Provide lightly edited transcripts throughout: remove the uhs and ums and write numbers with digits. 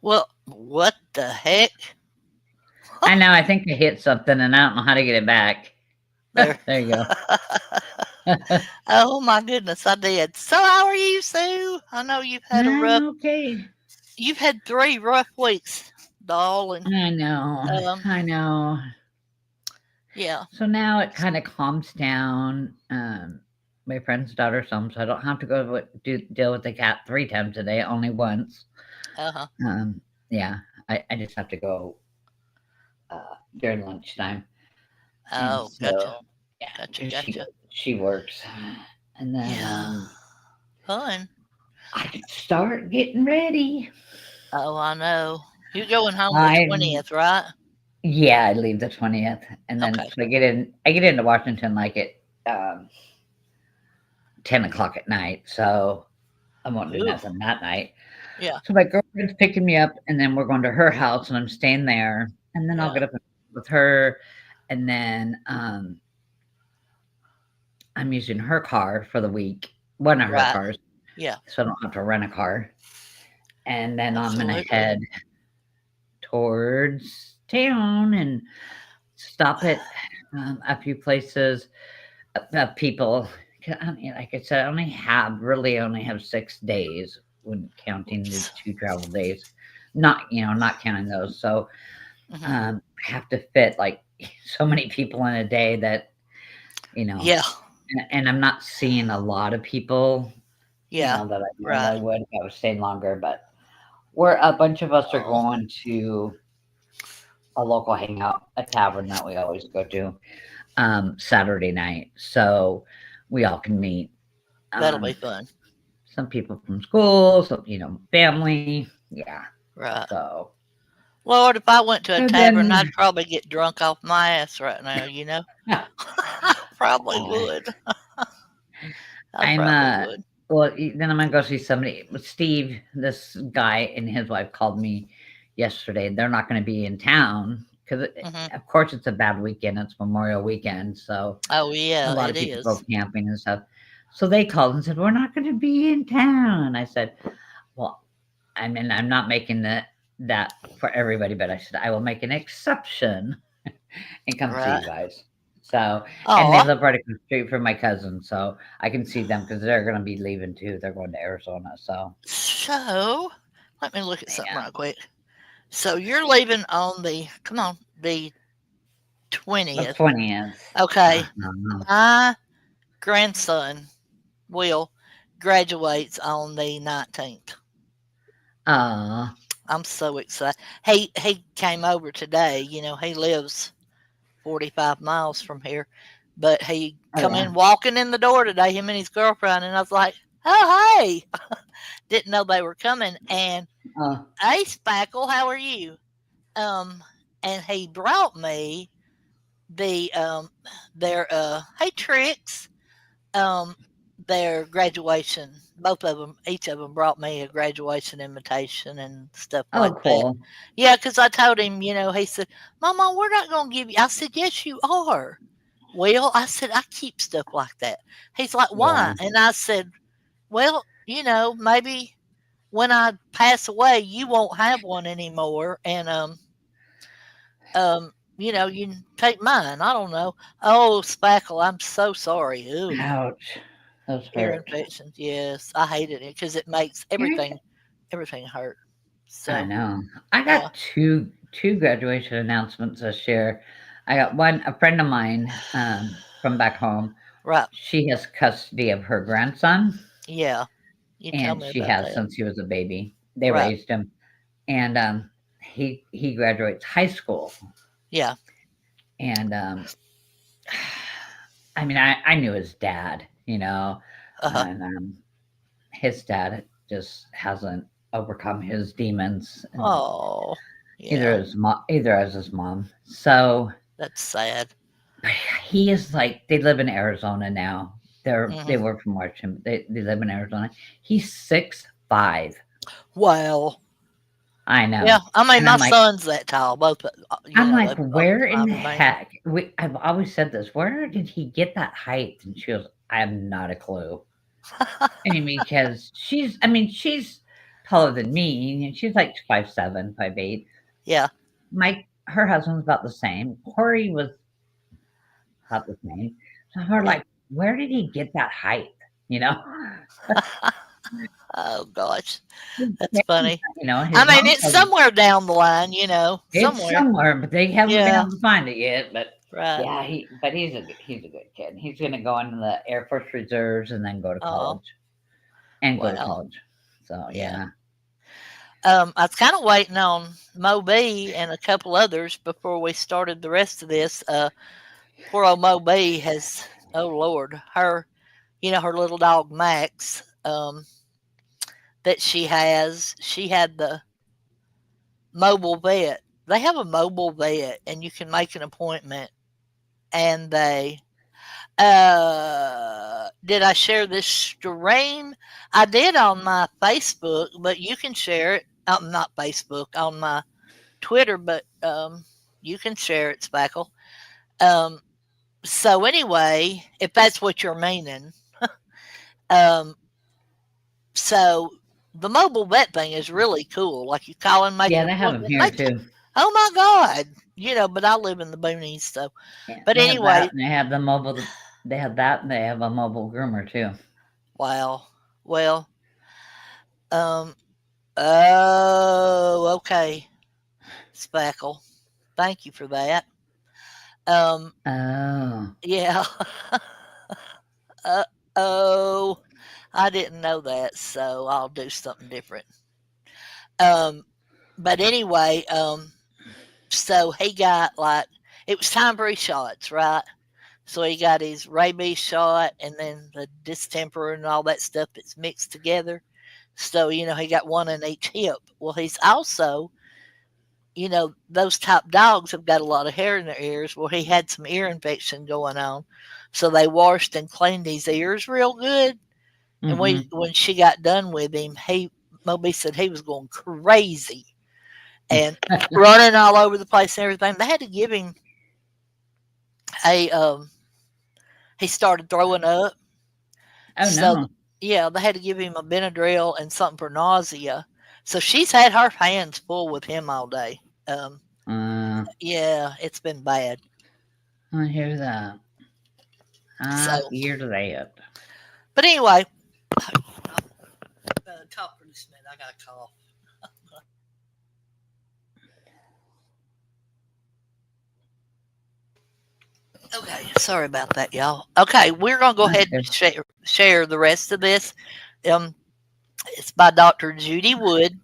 Well, what the heck? I know, I think I hit something and I don't know how to get it back. There. There you go. Oh my goodness, I did. So how are you, Sue? I know I'm okay. you've had 3 rough weeks, doll, and, I know. um, I know. yeah. So now it kind of calms down. My friend's daughter's home, so I don't have to go deal with the cat 3 times a day, only once. Uh-huh. Um, yeah, I just have to go during lunchtime, and Oh, gotcha. so yeah, Gotcha, 'cause gotcha. she works, and then Yeah. Fun. I can start getting ready. Oh, I know. You're going home the I 20th, right? Yeah, I leave the 20th, and then Okay. so I get into Washington like at 10 o'clock at night, so I won't do Ooh. nothing that night. Yeah. So my girlfriend's picking me up, and then we're going to her house, and I'm staying there, and then I'll Yeah. get up with her, and then I'm using her car for the week, one of her Right. cars, Yeah. so I don't have to rent a car. And then I'm gonna Absolutely. head towards town and stop at a few places. People. I mean, like I said, I only have 6 days when counting the Oops. 2 travel days. Not counting those. So Hmm. I have to fit like so many people in a day that you know, Yeah. and I'm not seeing a lot of people, Yeah. that I Right. normally would if I was staying longer. But we're a bunch of us are Oh, going to a local hangout, a tavern that we always go to Saturday night, so we all can meet. that'll be Um, fun. some people from school, some family, yeah. Right. So Lord, if I went to a and tavern, then I'd probably get drunk off my ass right now, you know? Probably would. I I'm probably would. well then I'm gonna go see somebody. Steve, this guy and his wife called me yesterday. They're not going to be in town because Hmm. of course it's a bad weekend. It's Memorial Weekend, so Oh, a yeah, lot it of people go is. camping and stuff. So they called and said, "We're not going to be in town." I said, "Well, I mean, I'm not making that for everybody, but I said I will make an exception and come see Right. you guys." So, and they Oh, live right across the street from my cousin, so I can see them because they're going to be leaving too. They're going to Arizona, so so let me look at something yeah, right quick. So you're leaving on come on, the the 20th. 20th. Okay. Uh-huh. My grandson, Will, graduates on the 19th. Uh, I'm so excited. He came over today. He lives 45 miles from here, but he oh come yeah. in walking in the door today, him and his girlfriend, and I was like, "Oh, hey." Didn't know they were coming. And Uh, hey, Spackle, how are you? Um, and he brought me the their hey Tricks, um their graduation. Both of them, each of them brought me a graduation invitation and stuff like oh, that. cool. Yeah, because I told him, he said, "Mama, we're not gonna give you." I said, "Yes, you are." Well, I said, "I keep stuff like that." He's like, "Why?" Yeah. And I said, "Well, maybe when I pass away, you won't have one anymore, and you can take mine. I don't know." Oh, Spackle, I'm so sorry. Ooh, Ouch. Those ear hurt. infections. Yes, I hated it because it makes everything hurt. I So know. I got yeah, two graduation announcements this year. I got one, a friend of mine from back home. right. She has custody of her grandson, Yeah, you tell and me she about has that. since he was a baby. They Right. raised him, and he graduates high school, Yeah. and I mean I knew his dad, Uh huh. and his dad just hasn't overcome his demons, and Oh, yeah. either as his mom. So That's sad. he is like they live in Arizona now. They Hmm. work from Washington. They live in Arizona. He's 6'5". Well, I yeah. know. I mean, And my son's that tall. Both, they both where in climbed the the mountain. heck? I've always said this. Where did he get that height? And she goes, I have not a clue. I mean, because she's taller than me, and she's like 5'7", 5'8". Yeah. Her husband's about the same. Corey was about the same. So we're Yeah. like, where did he get that height? You know, Oh gosh, His that's parents, funny. his I mean, mom it's told him somewhere down the line, it's somewhere. somewhere, but they haven't been Yeah. able to find it yet. But Right. yeah, he's a good kid. He's gonna go into the Air Force Reserves and then go to Oh, college and go to wow. college. So Yeah. yeah, I was kind of waiting on Mo B and a couple others before we started the rest of this. Poor old Mo B has, oh Lord, her little dog Max, that she had the mobile vet. They have a mobile vet, and you can make an appointment. And did I share this stream? I did on my Facebook, but you can share it. Not Facebook, on my Twitter, but you can share it, Spackle. Um, so anyway, if that's what you're meaning, um, so the mobile vet thing is really cool. Like you call and make yeah, an they have them appointment. here too. Oh my God, but I live in the boonies, so. Yeah, But they have that, anyway, and they have the mobile. They have that, and they have a mobile groomer too. wow. Well, um, oh, okay, Spackle. Thank you for that. Um, Oh, yeah. uh, oh, I didn't know that, so I'll do something different. Um, but anyway, so he got like it was time for his shots, right? So he got his rabies shot and then the distemper and all that stuff that's mixed together. So, he got one in each hip. Well, he's also, those top dogs have got a lot of hair in their ears. Well, he had some ear infection going on. So they washed and cleaned his ears real good. And mm-hmm. when she got done with him, Moby said he was going crazy and running all over the place and everything. They had to give him a he started throwing up. Oh So no. yeah, they had to give him a Benadryl and something for nausea. So she's had her hands full with him all day. Um, Uh, yeah, it's been bad. I hear that. I So, hear that. but anyway, talk for just a minute. I got a cough. Okay, sorry about that, y'all. Okay, we're gonna go That's ahead good. and share the rest of this. Um, it's by Dr. Judy Wood,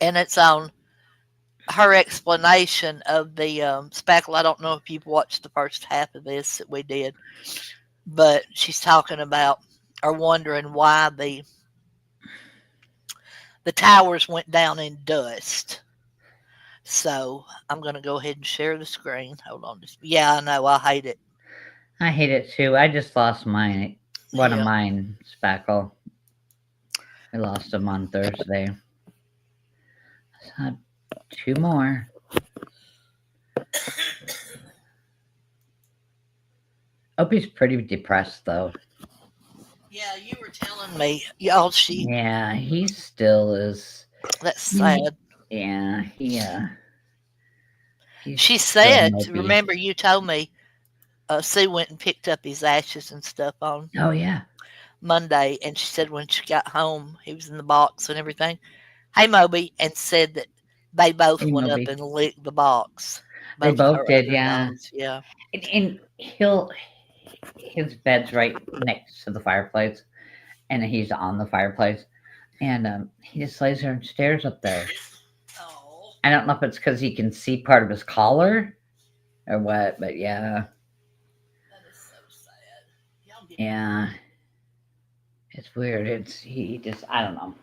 and it's on her explanation of the spackle. I don't know if you've watched the first half of this that we did, but she's talking about or wondering why the towers went down in dust. So I'm gonna go ahead and share the screen. Hold on, yeah, I know I hate it. I hate it too. I just lost one of Yeah, mine, Spackle. I lost him on Thursday. So two more. Opie's pretty depressed though. yeah, you were telling me, y'all. Yeah, he still is. That's He, sad. yeah, he's She still said, mopey. remember you told me Sue went and picked up his ashes and stuff on Oh yeah. Monday, and she said when she got home, he was in the box and everything. Hey, Moby, and said that they both Hey, went up Moby. and licked the box, They both of both her did, other yeah. dogs. Yeah. And his bed's right next to the fireplace, and he's on the fireplace, and he just lays there and stares up there. Oh, I don't know if it's because he can see part of his collar or what, but yeah, that is so sad. Y'all get yeah, it's weird. He just I don't know,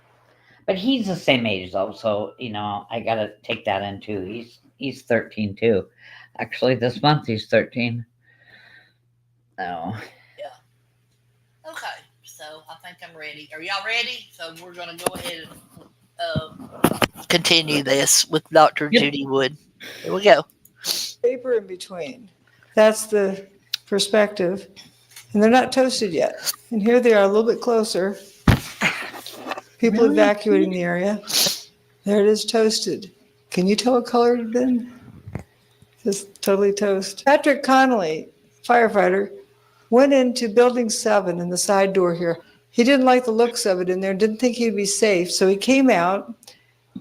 but he's the same age though, so I gotta take that in too. He's 13 too. Actually, this month he's 13. So yeah. Okay, so I think I'm ready. Are y'all ready? So we're gonna go ahead and continue this with Dr. yep. Judy Wood. Here we go. Paper in between. That's the perspective. And they're not toasted yet. And here they are a little bit closer. People Really? evacuating the area. There it is, toasted. Can you tell what color it had been? Just totally toast. Patrick Connolly, firefighter, went into building 7 in the side door here. He didn't like the looks of it in there, didn't think he'd be safe, so he came out.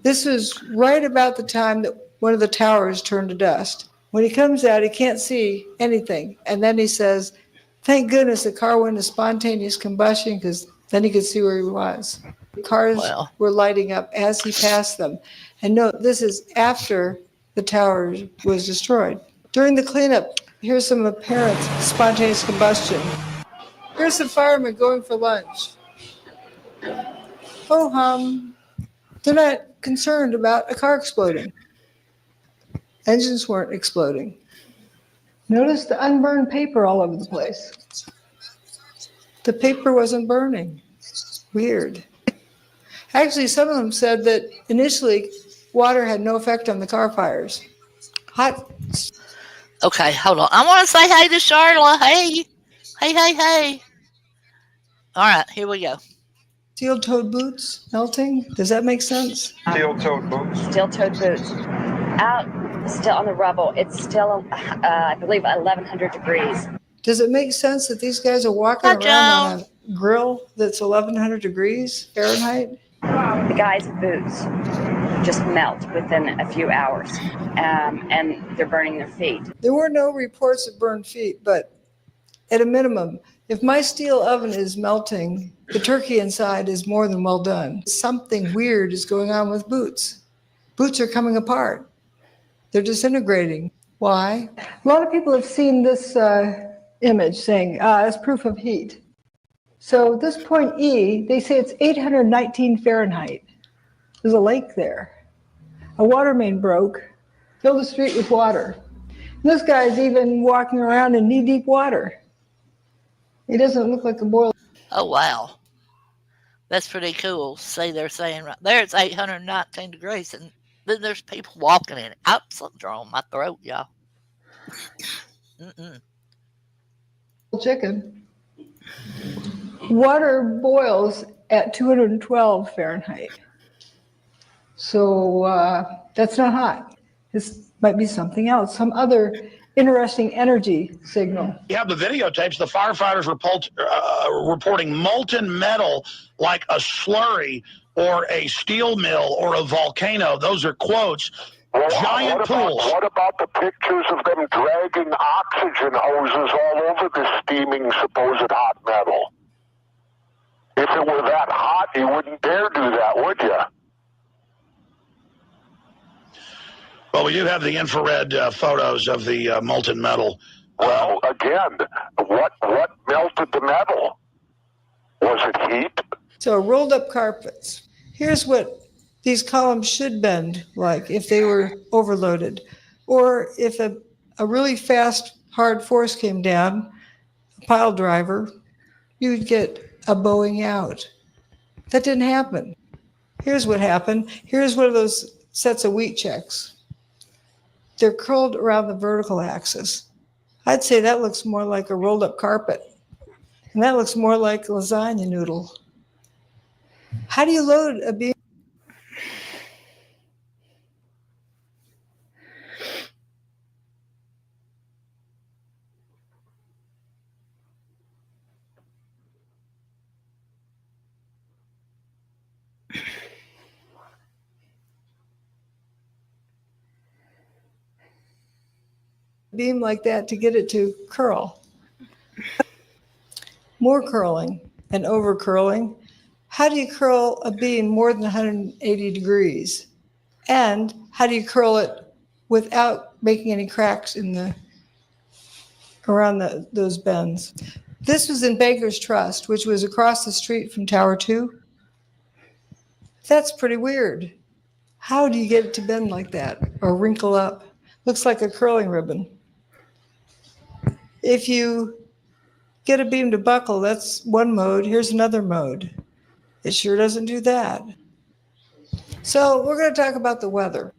This was right about the time that one of the towers turned to dust. When he comes out, he can't see anything. And then he says, thank goodness the car went into spontaneous combustion, because then he could see where he was. The cars were lighting up as he passed them. And note, this is after the tower was destroyed. During the cleanup, here's some apparent spontaneous combustion. Here's the firemen going for lunch. Ho hum. They're not concerned about a car exploding. Engines weren't exploding. Notice the unburned paper all over the place. The paper wasn't burning. Weird. Actually, some of them said that initially water had no effect on the car fires. Hot. Okay, hold on. I want to say hey to Charla. Hey. Hey. All right, here we go. Steel-toed boots melting. Does that make sense? Steel-toed boots. Steel-toed boots. Out, still on the rubble. It's still, I believe, 1,100 degrees. Does it make sense that these guys are walking around on a grill that's 1,100 degrees Fahrenheit? The guy's boots just melt within a few hours, and they're burning their feet. There were no reports of burned feet, but at a minimum, if my steel oven is melting, the turkey inside is more than well done. Something weird is going on with boots. Boots are coming apart. They're disintegrating. Why? A lot of people have seen this image saying, it's proof of heat. So this point E, they say it's 819 Fahrenheit. There's a lake there. A water main broke, filled the street with water. And this guy's even walking around in knee-deep water. He doesn't look like a boiled. Oh, wow. That's pretty cool. See, they're saying right there it's 819 degrees, and then there's people walking in it. Something's wrong with my throat, y'all. Chicken. Water boils at 212 Fahrenheit. So that's not hot. This might be something else, some other interesting energy signal. You have the videotapes, the firefighters reporting molten metal like a slurry or a steel mill or a volcano. Those are quotes. Giant pools. What about the pictures of them dragging oxygen hoses all over the steaming supposed hot metal? If it were that hot, you wouldn't dare do that, would you? Well, we do have the infrared photos of the molten metal. Well, again, what melted the metal? Was it heat? So rolled up carpets. Here's what these columns should bend like if they were overloaded. Or if a really fast, hard force came down, a pile driver, you would get a bowing out. That didn't happen. Here's what happened. Here's one of those sets of wheat checks. They're curled around the vertical axis. I'd say that looks more like a rolled up carpet. And that looks more like a lasagna noodle. How do you load a beam? Beam like that to get it to curl. More curling and over curling. How do you curl a beam more than 180 degrees? And how do you curl it without making any cracks in around those bends? This was in Baker's Trust, which was across the street from Tower 2. That's pretty weird. How do you get it to bend like that or wrinkle up? Looks like a curling ribbon. If you get a beam to buckle, that's one mode. Here's another mode. It sure doesn't do that. So we're going to talk about the weather.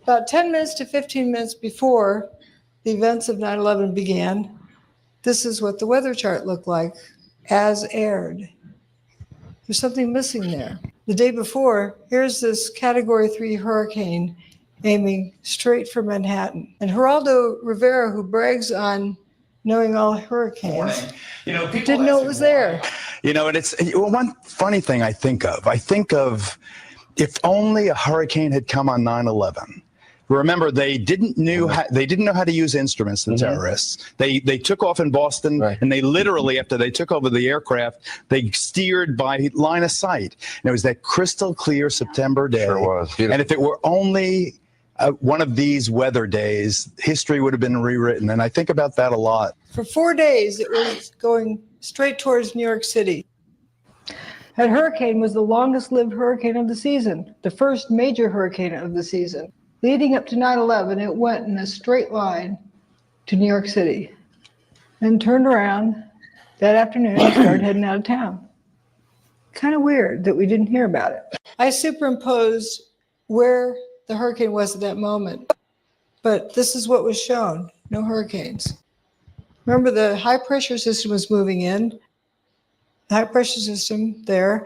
About 10 minutes to 15 minutes before the events of 9/11 began, this is what the weather chart looked like as aired. There's something missing there. The day before, here's this Category 3 hurricane aiming straight for Manhattan. And Geraldo Rivera, who brags on knowing all hurricanes, didn't know it was there. And it's one funny thing I think of if only a hurricane had come on 9/11. Remember, they didn't know how to use instruments, the terrorists. They took off in Boston, and they literally, after they took over the aircraft, they steered by line of sight. And it was that crystal clear September day. Sure was. Beautiful. And if it were only one of these weather days, history would have been rewritten. And I think about that a lot. For 4 days, it was going straight towards New York City. That hurricane was the longest-lived hurricane of the season, the first major hurricane of the season. Leading up to 9/11, it went in a straight line to New York City, then turned around that afternoon and started heading out of town. Kind of weird that we didn't hear about it. I superimposed where the hurricane was at that moment, but this is what was shown, no hurricanes. Remember, the high-pressure system was moving in, the high-pressure system there,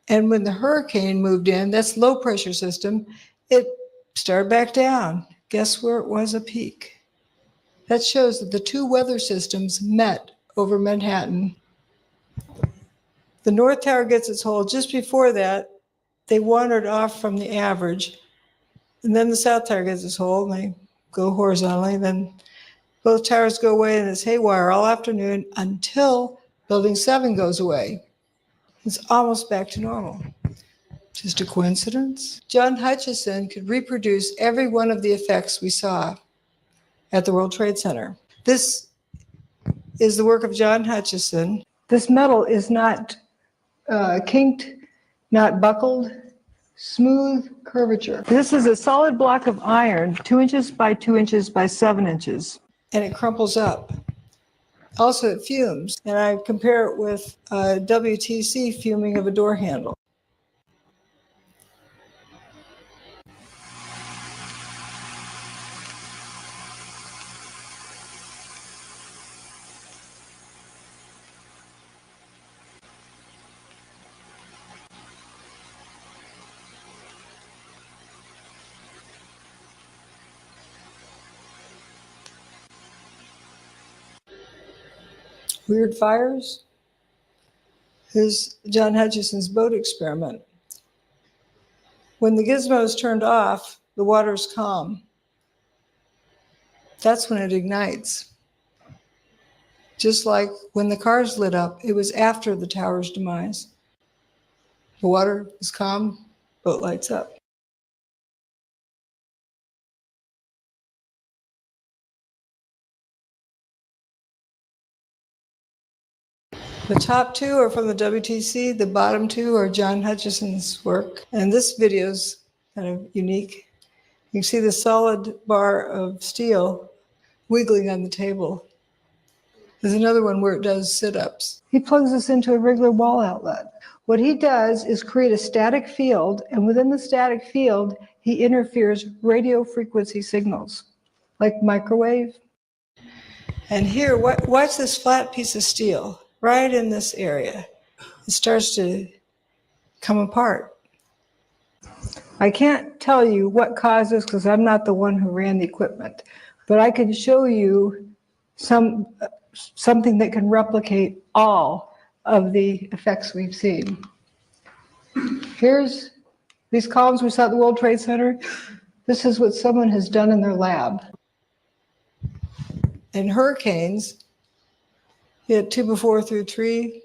and when the hurricane moved in, that's low-pressure system, it started back down. Guess where it was a peak? That shows that the two weather systems met over Manhattan. The North Tower gets its hold. Just before that, they wandered off from the average. And then the South Tower gets its hold, and they go horizontally. Then both towers go away, and it's haywire all afternoon until Building 7 goes away. It's almost back to normal. Just a coincidence? John Hutchison could reproduce every one of the effects we saw at the World Trade Center. This is the work of John Hutchison. This metal is not kinked, not buckled, smooth curvature. This is a solid block of iron, 2 inches by 2 inches by 7 inches, and it crumples up. Also, it fumes, and I compare it with WTC fuming of a door handle. Weird fires. Here's John Hutchison's boat experiment. When the gizmo is turned off, the water's calm. That's when it ignites. Just like when the cars lit up, it was after the tower's demise. The water is calm, boat lights up. The top two are from the WTC, the bottom two are John Hutchison's work. And this video is kind of unique. You can see the solid bar of steel wiggling on the table. There's another one where it does sit-ups. He plugs this into a regular wall outlet. What he does is create a static field, and within the static field, he interferes radio frequency signals, like microwave. And here, watch this flat piece of steel. Right in this area, it starts to come apart. I can't tell you what caused this because I'm not the one who ran the equipment, but I can show you something that can replicate all of the effects we've seen. Here's these columns we saw at the World Trade Center. This is what someone has done in their lab. In hurricanes, you had 2x4 through tree,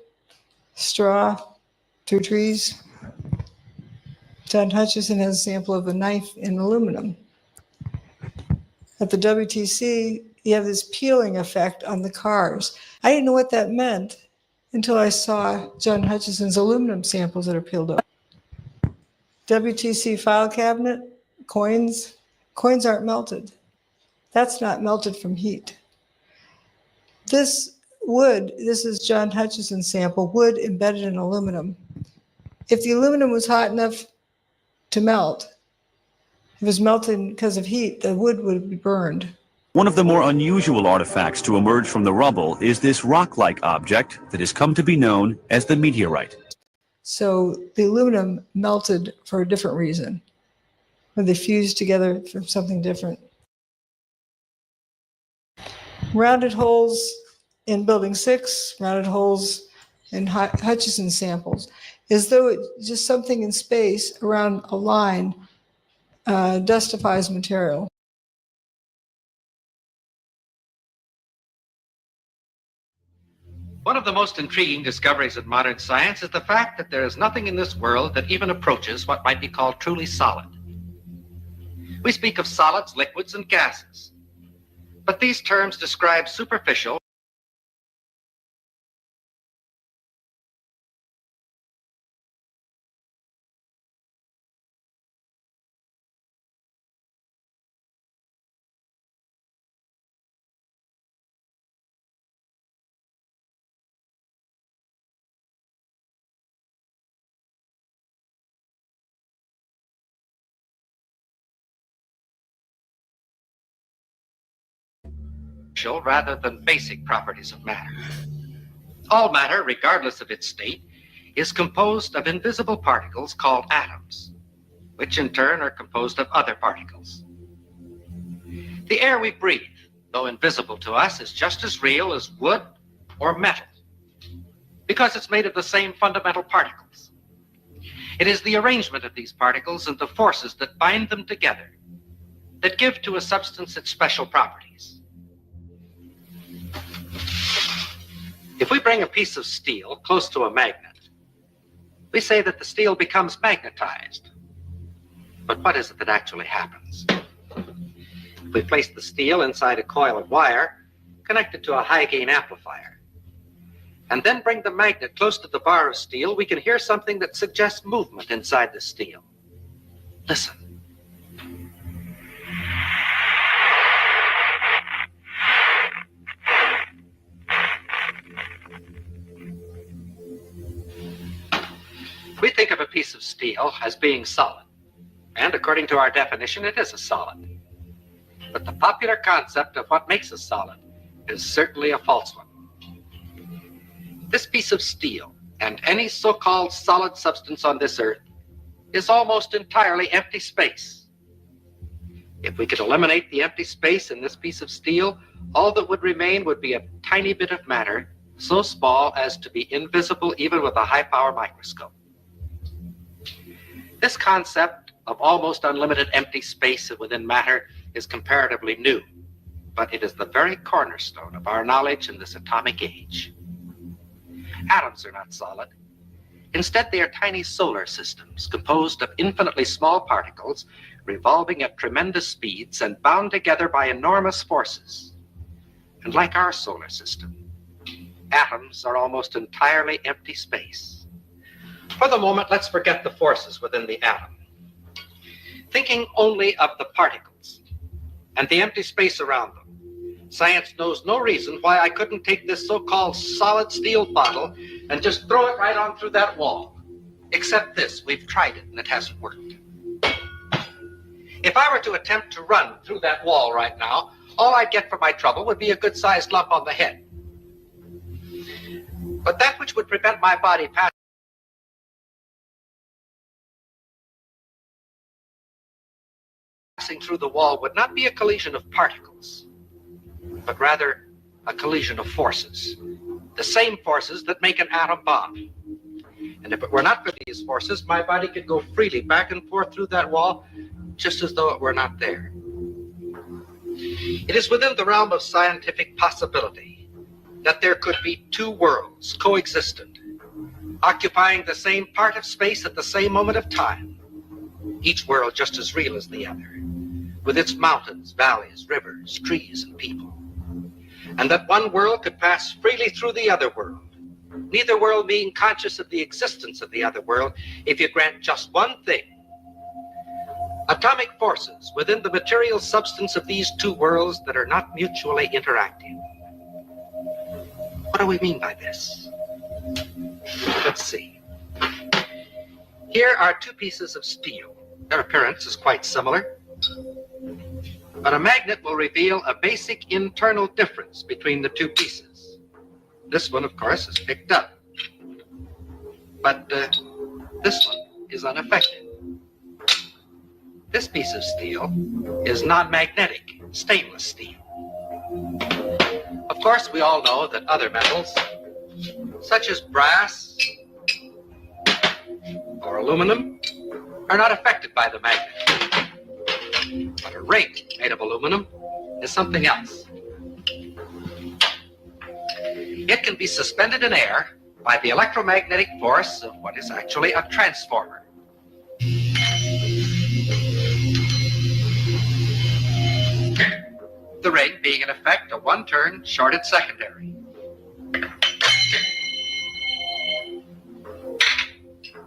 straw through trees. John Hutchison has a sample of a knife in aluminum. At the WTC, you have this peeling effect on the cars. I didn't know what that meant until I saw John Hutchison's aluminum samples that are peeled up. WTC file cabinet, coins aren't melted. That's not melted from heat. This wood, this is John Hutchison's sample, wood embedded in aluminum. If the aluminum was hot enough to melt, if it was melting because of heat, the wood would be burned. One of the more unusual artifacts to emerge from the rubble is this rock-like object that has come to be known as the meteorite. So the aluminum melted for a different reason, or they fused together for something different. Rounded holes in building 6, rounded holes in Hutchison samples, as though it's just something in space around a line dustifies material. One of the most intriguing discoveries in modern science is the fact that there is nothing in this world that even approaches what might be called truly solid. We speak of solids, liquids, and gases, but these terms describe superficial rather than basic properties of matter. All matter, regardless of its state, is composed of invisible particles called atoms, which in turn are composed of other particles. The air we breathe, though invisible to us, is just as real as wood or metal, because it's made of the same fundamental particles. It is the arrangement of these particles and the forces that bind them together that give to a substance its special properties. If we bring a piece of steel close to a magnet, we say that the steel becomes magnetized. But what is it that actually happens? If we place the steel inside a coil of wire connected to a high-gain amplifier, and then bring the magnet close to the bar of steel, we can hear something that suggests movement inside the steel. Listen. We think of a piece of steel as being solid, and according to our definition, it is a solid. But the popular concept of what makes a solid is certainly a false one. This piece of steel, and any so-called solid substance on this earth, is almost entirely empty space. If we could eliminate the empty space in this piece of steel, all that would remain would be a tiny bit of matter, so small as to be invisible even with a high-power microscope. This concept of almost unlimited empty space within matter is comparatively new, but it is the very cornerstone of our knowledge in this atomic age. Atoms are not solid. Instead, they are tiny solar systems composed of infinitely small particles revolving at tremendous speeds and bound together by enormous forces. And like our solar system, atoms are almost entirely empty space. For the moment, let's forget the forces within the atom. Thinking only of the particles and the empty space around them, science knows no reason why I couldn't take this so-called solid steel bottle and just throw it right on through that wall. Except this, we've tried it and it hasn't worked. If I were to attempt to run through that wall right now, all I'd get for my trouble would be a good-sized lump on the head. But that which would prevent my body passing through the wall would not be a collision of particles, but rather a collision of forces, the same forces that make an atom bomb. And if it were not for these forces, my body could go freely back and forth through that wall, just as though it were not there. It is within the realm of scientific possibility that there could be two worlds coexistent, occupying the same part of space at the same moment of time, each world just as real as the other, with its mountains, valleys, rivers, trees, and people. And that one world could pass freely through the other world, neither world being conscious of the existence of the other world, if you grant just one thing: atomic forces within the material substance of these two worlds that are not mutually interacting. What do we mean by this? Let's see. Here are two pieces of steel. Their appearance is quite similar, but a magnet will reveal a basic internal difference between the two pieces. This one, of course, is picked up. But This one is unaffected. This piece of steel is non-magnetic, stainless steel. Of course, we all know that other metals, such as brass or aluminum, are not affected by the magnet. But a ring made of aluminum is something else. It can be suspended in air by the electromagnetic force of what is actually a transformer. The ring being in effect a one-turn shorted secondary.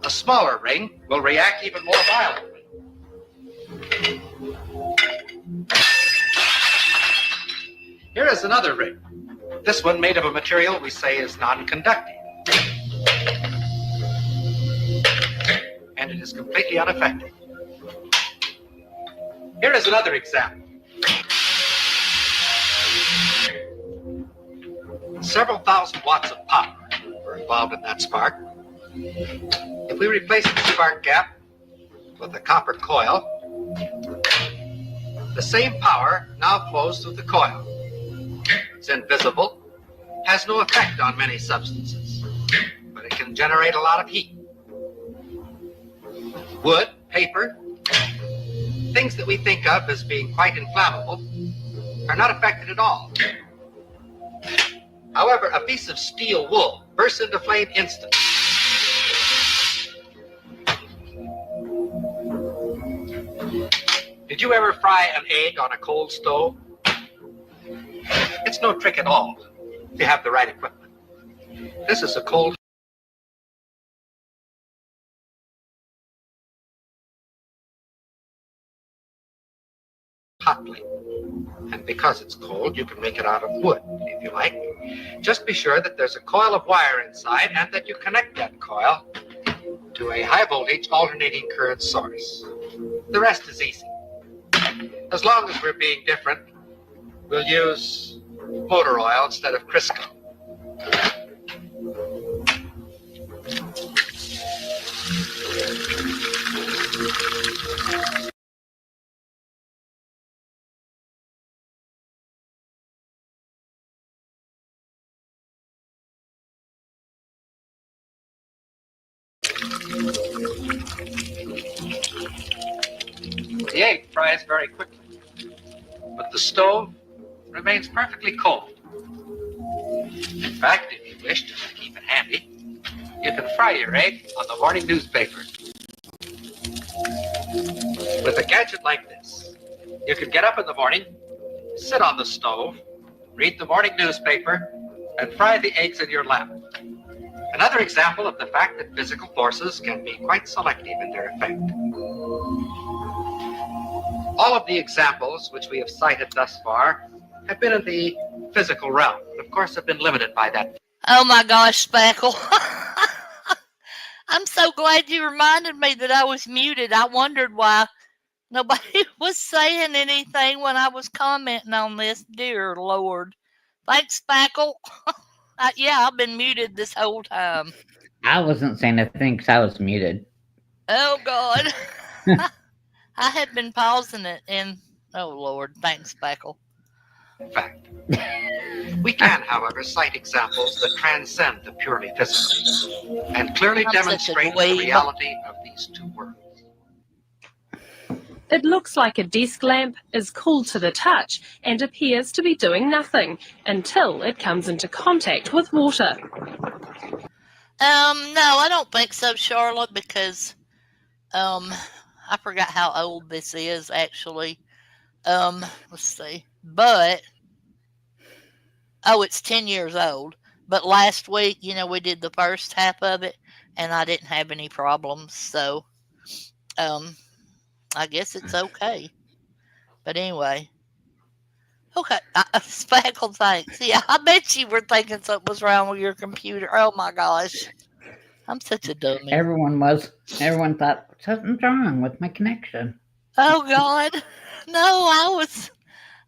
A smaller ring will react even more violently. Here is another ring. This one made of a material we say is non-conducting. And it is completely unaffected. Here is another example. Several thousand watts of power were involved in that spark. If we replace the spark gap with a copper coil, the same power now flows through the coil. It's invisible, has no effect on many substances, but it can generate a lot of heat. Wood, paper, things that we think of as being quite inflammable are not affected at all. However, a piece of steel wool bursts into flame instantly. Did you ever fry an egg on a cold stove? It's no trick at all if you have the right equipment. This is a cold hot plate. And because it's cold, you can make it out of wood, if you like. Just be sure that there's a coil of wire inside and that you connect that coil to a high voltage alternating current source. The rest is easy. As long as we're being different, we'll use motor oil instead of Crisco. The egg fries very quickly, but the stove remains perfectly cold. In fact, if you wish to keep it handy, you can fry your egg on the morning newspaper. With a gadget like this, you can get up in the morning, sit on the stove, read the morning newspaper, and fry the eggs in your lap. Another example of the fact that physical forces can be quite selective in their effect. All of the examples which we have cited thus far have been in the physical realm, and of course have been limited by that. Oh my gosh, Spackle. I'm so glad you reminded me that I was muted. I wondered why nobody was saying anything when I was commenting on this. Dear Lord. Thanks, Spackle. Yeah, I've been muted this whole time. I wasn't saying a thing because I was muted. Oh, God. I had been pausing it, and oh, Lord. Thanks, Spackle. Fact. We can, however, cite examples that transcend the purely physical and clearly demonstrate the reality of these two worlds. It looks like a desk lamp is cool to the touch and appears to be doing nothing until it comes into contact with water. No, I don't think so, Charlotte, because I forgot how old this is actually. Let's see. But it's 10 years old. But last week, we did the first half of it and I didn't have any problems, so I guess it's okay. But anyway. Okay. Spackle, thanks. Yeah, I bet you were thinking something was wrong with your computer. Oh my gosh. I'm such a dummy. Everyone thought something's wrong with my connection. Oh God. No,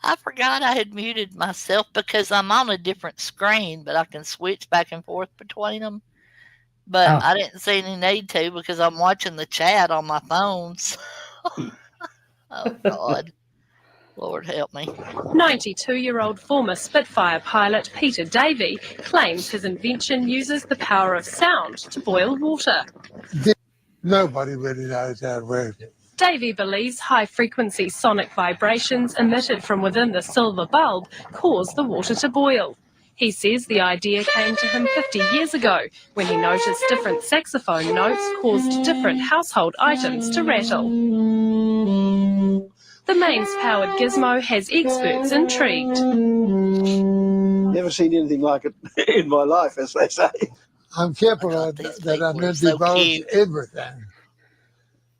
I forgot I had muted myself because I'm on a different screen, but I can switch back and forth between them. but Oh. I didn't see any need to because I'm watching the chat on my phones. Oh, God. Lord help me. 92-year-old former Spitfire pilot Peter Davey claims his invention uses the power of sound to boil water. Nobody really knows how it works. Davey believes high-frequency sonic vibrations emitted from within the silver bulb cause the water to boil. He says the idea came to him 50 years ago when he noticed different saxophone notes caused different household items to rattle. The mains-powered gizmo has experts intrigued. Never seen anything like it in my life, as they say. I'm careful that I'm not divulge everything.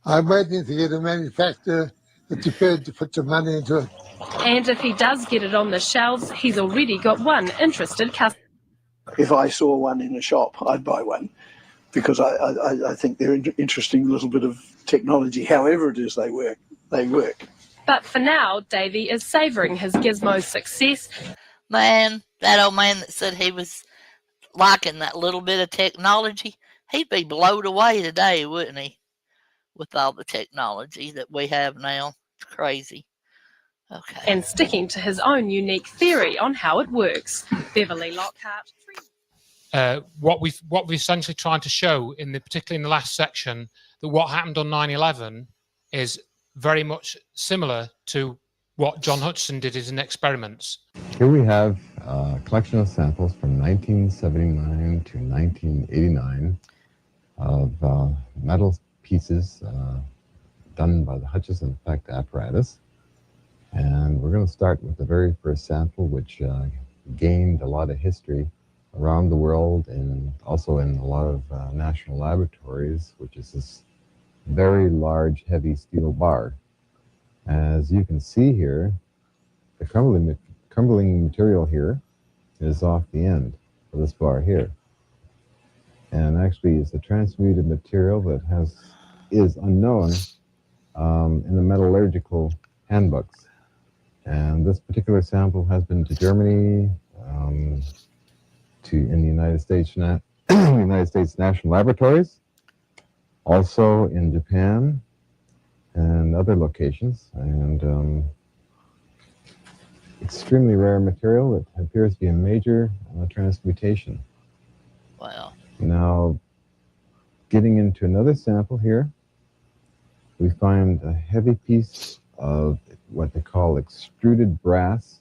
I'm waiting to get a manufacturer that's prepared to put some money into it. And if he does get it on the shelves, he's already got one interested customer. If I saw one in a shop, I'd buy one because I think they're an interesting little bit of technology. However it is they work. But for now, Davey is savouring his gizmo's success. Man, that old man that said he was liking that little bit of technology, he'd be blown away today, wouldn't he? With all the technology that we have now. It's crazy. Okay. And sticking to his own unique theory on how it works. Beverly Lockhart. What we've essentially tried to show, particularly in the last section, that what happened on 9/11 is very much similar to what John Hutchison did in his experiments. Here we have a collection of samples from 1979 to 1989 of metal pieces done by the Hutchison effect apparatus. And we're going to start with the very first sample, which gained a lot of history around the world and also in a lot of national laboratories, which is this very large, heavy steel bar. As you can see here, the crumbling material here is off the end of this bar here. And actually it's a transmuted material that is unknown in the metallurgical handbooks. And this particular sample has been to Germany, in the United States National Laboratories, also in Japan and other locations, and extremely rare material. It appears to be a major transmutation. Wow. Now, getting into another sample here, we find a heavy piece of what they call extruded brass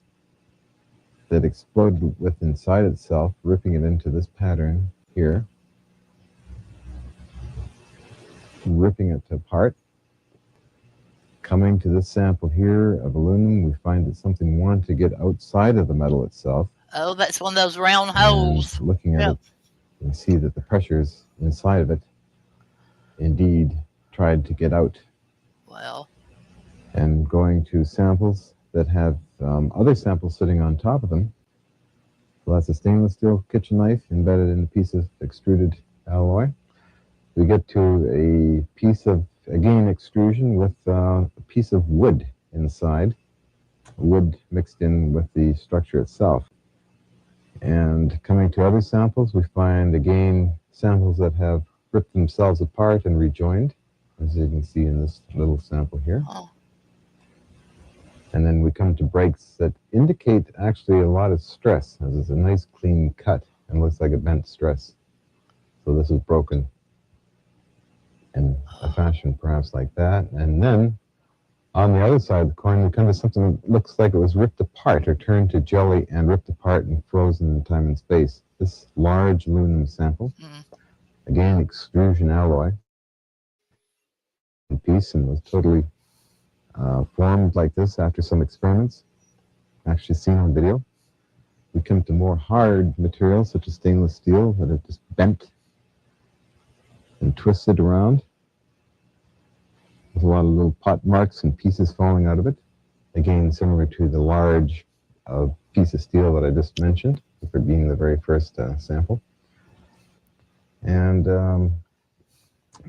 that exploded with inside itself, ripping it into this pattern here, ripping it apart. Coming to this sample here of aluminum, we find that something wanted to get outside of the metal itself. Oh, that's one of those round holes. And looking at it, you can see that the pressures inside of it indeed tried to get out. Wow. And going to samples that have other samples sitting on top of them. So that's a stainless steel kitchen knife embedded in a piece of extruded alloy. We get to a piece of, again, extrusion with a piece of wood inside, wood mixed in with the structure itself. And coming to other samples, we find, again, samples that have ripped themselves apart and rejoined, as you can see in this little sample here. Oh. And then we come to breaks that indicate actually a lot of stress, as it's a nice clean cut and looks like a bent stress. So this is broken in a fashion perhaps like that. And then on the other side of the coin, we come to something that looks like it was ripped apart or turned to jelly and ripped apart and frozen in time and space. This large aluminum sample, again, extrusion alloy piece, and was totally formed like this after some experiments, actually seen on video. We come to more hard materials such as stainless steel that are just bent and twisted around. There's a lot of little pot marks and pieces falling out of it. Again, similar to the large piece of steel that I just mentioned, for being the very first sample. And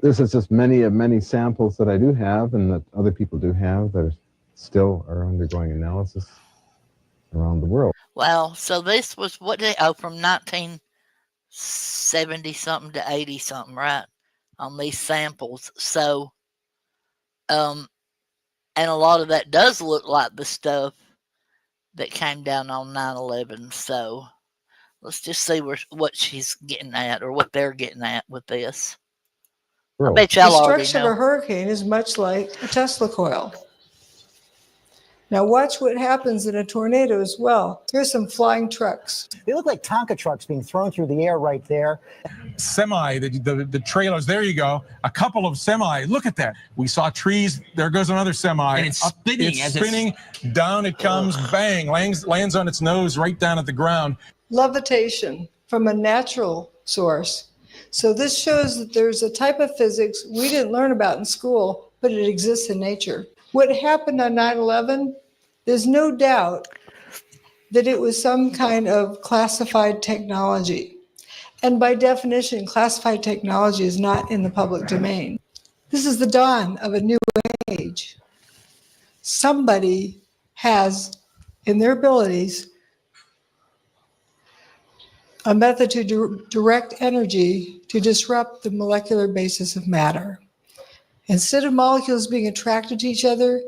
this is just many samples that I do have and that other people do have that still are undergoing analysis around the world. Wow. So this was what day? Oh, from 1979. 70 something to 80 something, right, on these samples. So, and a lot of that does look like the stuff that came down on 9/11. So let's just see what she's getting at, or what they're getting at with this. I bet The y'all already structure of a know. hurricane is much like a Tesla coil. Now watch what happens in a tornado as well. Here's some flying trucks. They look like Tonka trucks being thrown through the air right there. Semi, the trailers, there you go. A couple of semi, look at that. We saw trees, there goes another semi. And it's spinning. It's spinning, down it comes, bang, lands on its nose right down at the ground. Levitation from a natural source. So this shows that there's a type of physics we didn't learn about in school, but it exists in nature. What happened on 9/11, there's no doubt that it was some kind of classified technology. And by definition, classified technology is not in the public domain. This is the dawn of a new age. Somebody has, in their abilities, a method to direct energy to disrupt the molecular basis of matter. Instead of molecules being attracted to each other,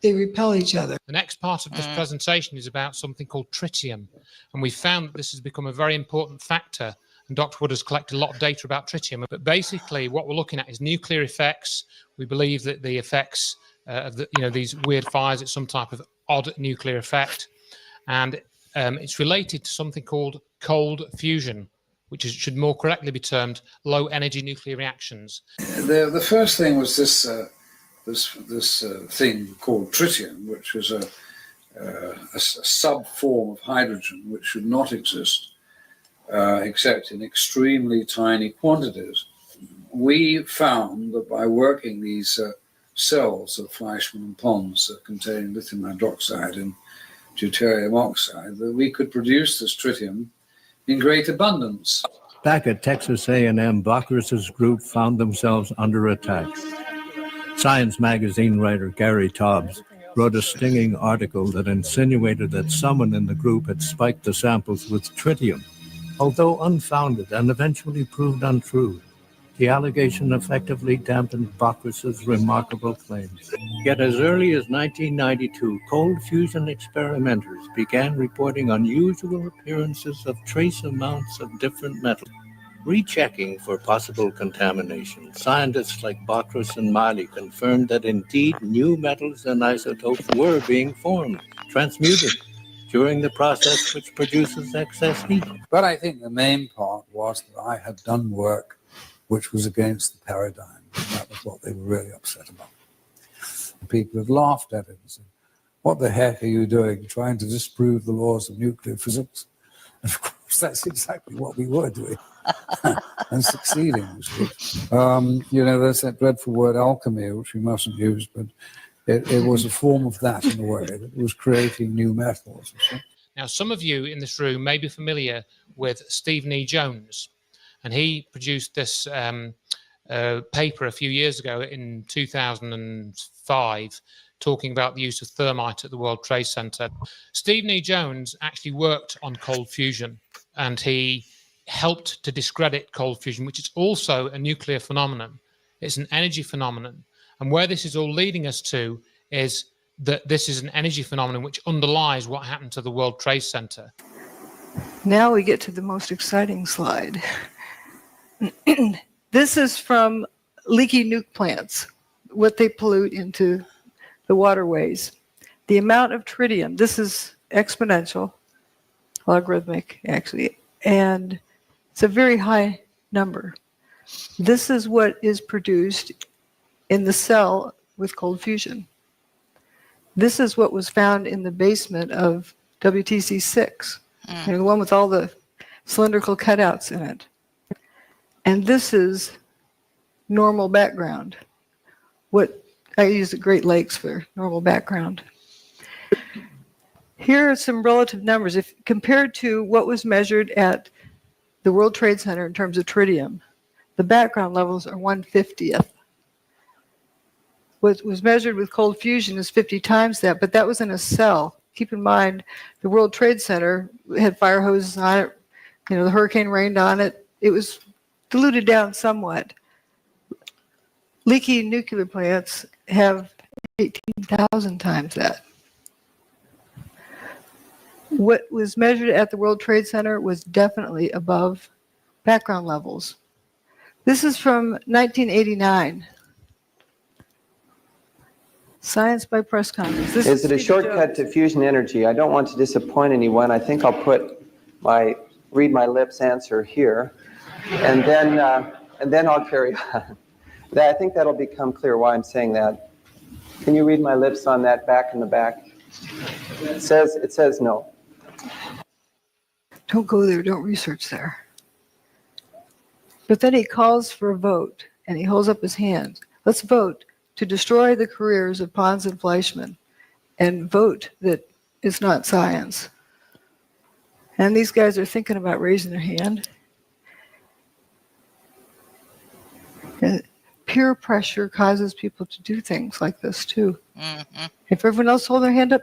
they repel each other. The next part of this presentation is about something called tritium, and we found that this has become a very important factor, and Dr. Wood has collected a lot of data about tritium. But basically what we're looking at is nuclear effects. We believe that the effects of these weird fires, it's some type of odd nuclear effect, and it's related to something called cold fusion, which should more correctly be termed low energy nuclear reactions. The first thing was this thing called tritium, which is a sub-form of hydrogen which should not exist except in extremely tiny quantities. We found that by working these cells of Fleischmann and Pons containing lithium hydroxide and deuterium oxide, that we could produce this tritium in great abundance. Back at Texas A&M, Bockris's group found themselves under attack. Science magazine writer Gary Tobbs wrote a stinging article that insinuated that someone in the group had spiked the samples with tritium. Although unfounded and eventually proved untrue, the allegation effectively dampened Bockris's remarkable claims. Yet as early as 1992, cold fusion experimenters began reporting unusual appearances of trace amounts of different metals. Rechecking for possible contamination, scientists like Bockris and Miley confirmed that indeed new metals and isotopes were being formed, transmuted, during the process which produces excess heat. But I think the main part was that I had done work which was against the paradigm, and that was what they were really upset about. People had laughed at it and said, "What the heck are you doing, trying to disprove the laws of nuclear physics?" And of course, that's exactly what we were doing. And succeeding. There's that dreadful word alchemy, which we mustn't use, but it was a form of that in a way. It was creating new metals. Now, some of you in this room may be familiar with Stephen E. Jones, and he produced this paper a few years ago in 2005, talking about the use of thermite at the World Trade Center. Stephen E. Jones actually worked on cold fusion, and he helped to discredit cold fusion, which is also a nuclear phenomenon. It's an energy phenomenon. And where this is all leading us to is that this is an energy phenomenon which underlies what happened to the World Trade Center. Now we get to the most exciting slide. This is from leaky nuke plants, what they pollute into the waterways. The amount of tritium, this is exponential, logarithmic actually, and it's a very high number. This is what is produced in the cell with cold fusion. This is what was found in the basement of WTC-6, the one with all the cylindrical cutouts in it. And this is normal background. What I use the Great Lakes for normal background. Here are some relative numbers. If compared to what was measured at the World Trade Center in terms of tritium, the background levels are 1/50th. What was measured with cold fusion is 50 times that, but that was in a cell. Keep in mind, the World Trade Center had fire hoses on it, The hurricane rained on it. It was diluted down somewhat. Leaky nuclear plants have 18,000 times that. What was measured at the World Trade Center was definitely above background levels. This is from 1989. Science by press conference. Is it a shortcut to fusion energy? I don't want to disappoint anyone. I think I'll put my read my lips answer here, and then I'll carry on. I think that'll become clear why I'm saying that. Can you read my lips on that back in the back? It says no. Don't go there. Don't research there. But then he calls for a vote, and he holds up his hand. Let's vote to destroy the careers of Pons and Fleischmann, and vote that it's not science. And these guys are thinking about raising their hand. And peer pressure causes people to do things like this too. Mm-hmm. If everyone else holds their hand up,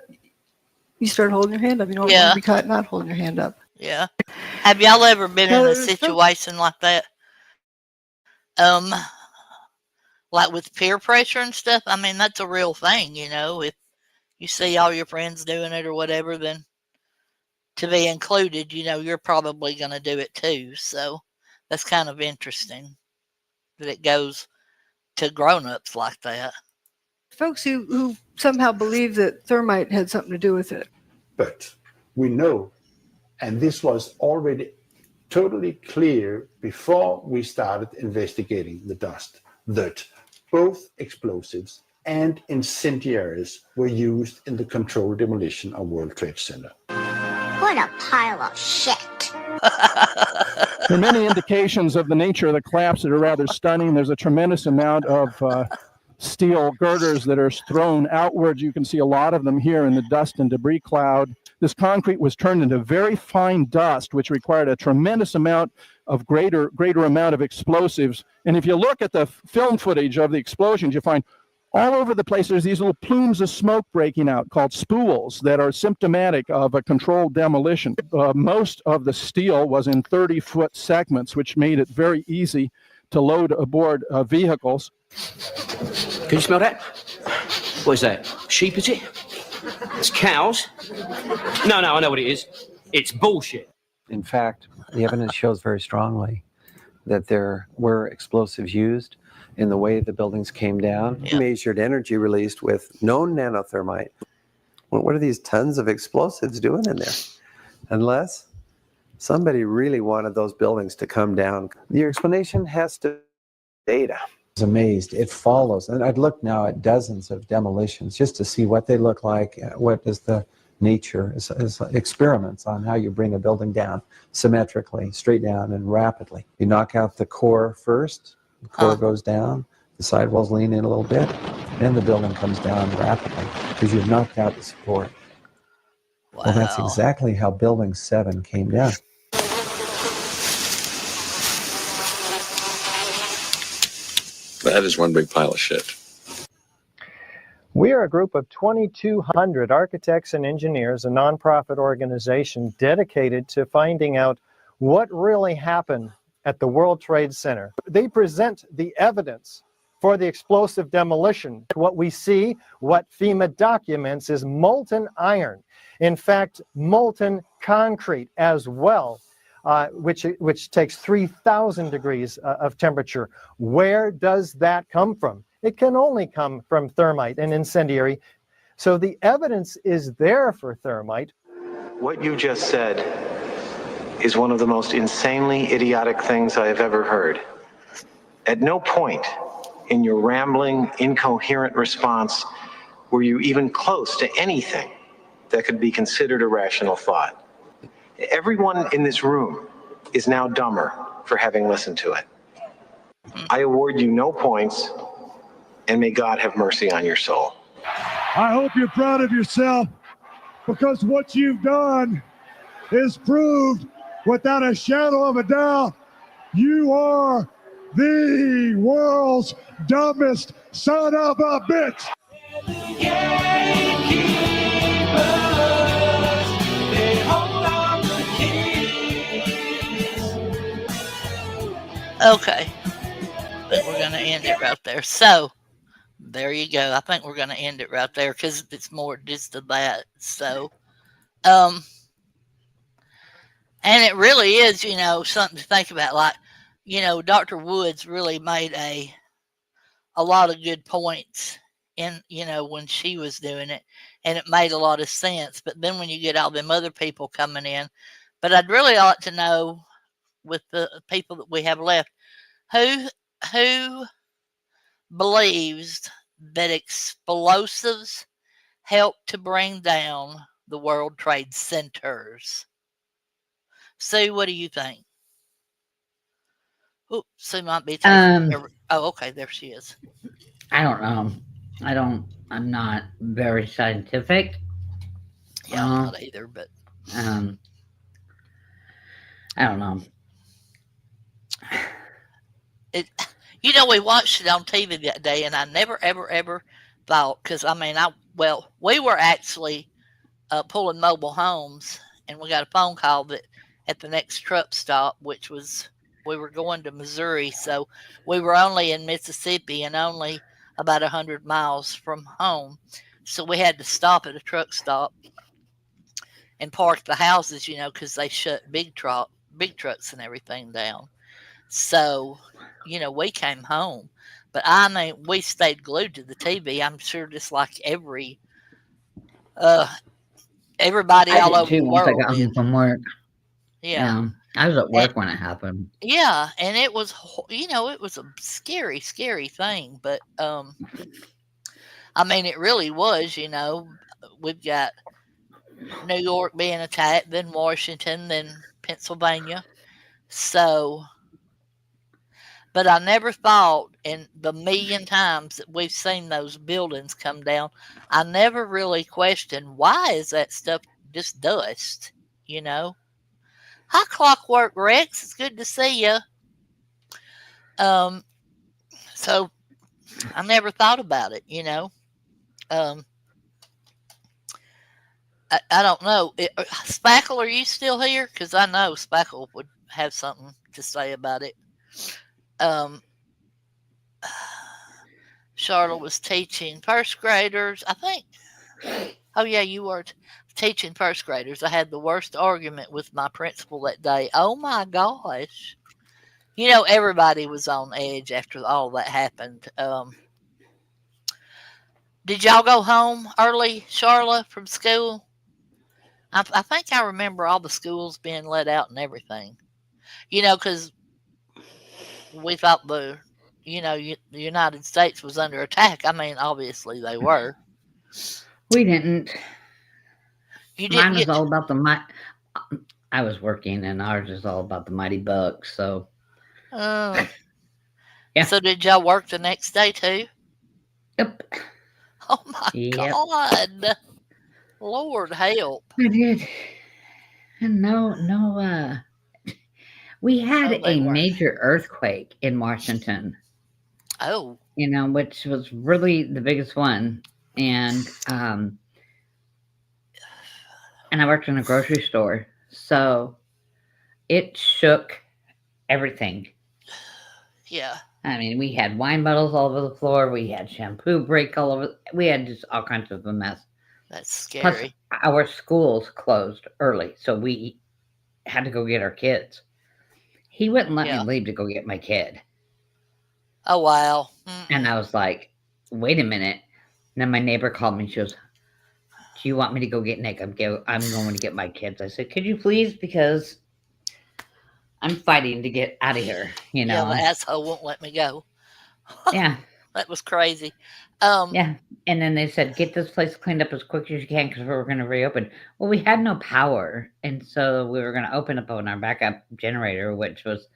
you start holding your hand up. You don't want to be caught not holding your hand up. Yeah. Have y'all ever been in a situation like that? Like with peer pressure and stuff? I mean, that's a real thing, If you see all your friends doing it or whatever, then to be included, you're probably going to do it too. So that's kind of interesting that it goes to grown-ups like that. Folks who somehow believe that thermite had something to do with it. But we know, and this was already totally clear before we started investigating the dust, that both explosives and incendiaries were used in the controlled demolition of World Trade Center. What a pile of shit. There are many indications of the nature of the collapse that are rather stunning. There's a tremendous amount of steel girders that are thrown outwards. You can see a lot of them here in the dust and debris cloud. This concrete was turned into very fine dust, which required a tremendous amount of greater amount of explosives. And if you look at the film footage of the explosions, you find all over the place there's these little plumes of smoke breaking out called spools that are symptomatic of a controlled demolition. Most of the steel was in 30-foot segments, which made it very easy to load aboard vehicles. Can you smell that? What is that? Sheep, is it? It's cows? No, I know what it is. It's bullshit. In fact, the evidence shows very strongly that there were explosives used in the way the buildings came down. Yeah. Measured energy released with known nanothermite. What are these tons of explosives doing in there? Unless somebody really wanted those buildings to come down. Your explanation has to be data. I was amazed. It follows. And I'd look now at dozens of demolitions just to see what they look like, what is the nature, is experiments on how you bring a building down symmetrically, straight down and rapidly. You knock out the core first, the core goes down, the sidewalls lean in a little bit, then the building comes down rapidly because you've knocked out the support. Wow. Well, that's exactly how Building 7 came down. That is one big pile of shit. We are a group of 2,200 architects and engineers, a nonprofit organization dedicated to finding out what really happened at the World Trade Center. They present the evidence for the explosive demolition. What we see, what FEMA documents, is molten iron. In fact, molten concrete as well, which takes 3,000 degrees of temperature. Where does that come from? It can only come from thermite and incendiary. So the evidence is there for thermite. What you just said is one of the most insanely idiotic things I have ever heard. At no point in your rambling, incoherent response were you even close to anything that could be considered a rational thought. Everyone in this room is now dumber for having listened to it. I award you no points, and may God have mercy on your soul. I hope you're proud of yourself, because what you've done is proved without a shadow of a doubt you are the world's dumbest son of a bitch. Okay. I think we're going to end it right there. So, there you go. I think we're going to end it right there because it's more just of that. So, um, and it really is, something to think about. Like, Dr. Woods really made a lot of good points in, when she was doing it, and it made a lot of sense. But then when you get all them other people coming in, but I'd really like to know with the people that we have left, who who believes that explosives help to bring down the World Trade Centers. Sue, what do you think? Oh, Sue might be taking. Oh, okay, there she is. I don't know. I'm not very scientific. Yeah, I'm not either, but I don't know. We watched it on TV that day, and I never, ever, ever thought, because we were actually pulling mobile homes, and we got a phone call that at the next truck stop, which was we were going to Missouri, so we were only in Mississippi and only about 100 miles from home, so we had to stop at a truck stop and park the houses, because they shut big trucks and everything down. So, we came home, but we stayed glued to the TV. I'm sure just like everybody I all did over too the once I world got home did. from work. Yeah. I was at And, work when it happened. yeah, and it was, it was a scary, scary thing, but it really was. We've got New York being attacked, then Washington, then Pennsylvania. So, but I never thought in the million times that we've seen those buildings come down, I never really questioned why is that stuff just dust, you know? Hi, Clockwork Rex. It's good to see you. Um, so I never thought about it. Um, I don't know. Spackle, are you still here? Because I know Spackle would have something to say about it. Um, Charlotte was teaching first graders. I think. Oh yeah, you were teaching first graders. I had the worst argument with my principal that day. Oh my gosh. Everybody was on edge after all that happened. Did y'all go home early, Charlotte, from school? I think I remember all the schools being let out and everything. Because we thought the United States was under attack. Obviously they were. We didn't. You Mine didn't was get. all about I was working, and ours is all about the mighty bucks. So, Yeah. Yeah. So did y'all work the next day too? Yep. Oh my God. Lord help. I did. And no, we had Oh, they a weren't. major earthquake in Washington. Oh. Which was really the biggest one. And I worked in a grocery store. So it shook everything. Yeah. We had wine bottles all over the floor. We had shampoo break all over. We had just all kinds of a mess. That's Plus, scary. our schools closed early, so we had to go get our kids. He wouldn't let me leave to go get my kid. Oh, wow. And I was like, wait a minute. And then my neighbor called me. She goes, do you want me to go get Nick? I'm going to get my kids. I said, could you please? Because I'm fighting to get out of here, Yeah, the asshole won't let me go. Yeah. That was crazy. Yeah. And then they said, get this place cleaned up as quick as you can because we're going to reopen. Well, we had no power. And so we were going to open up on our backup generator, which was,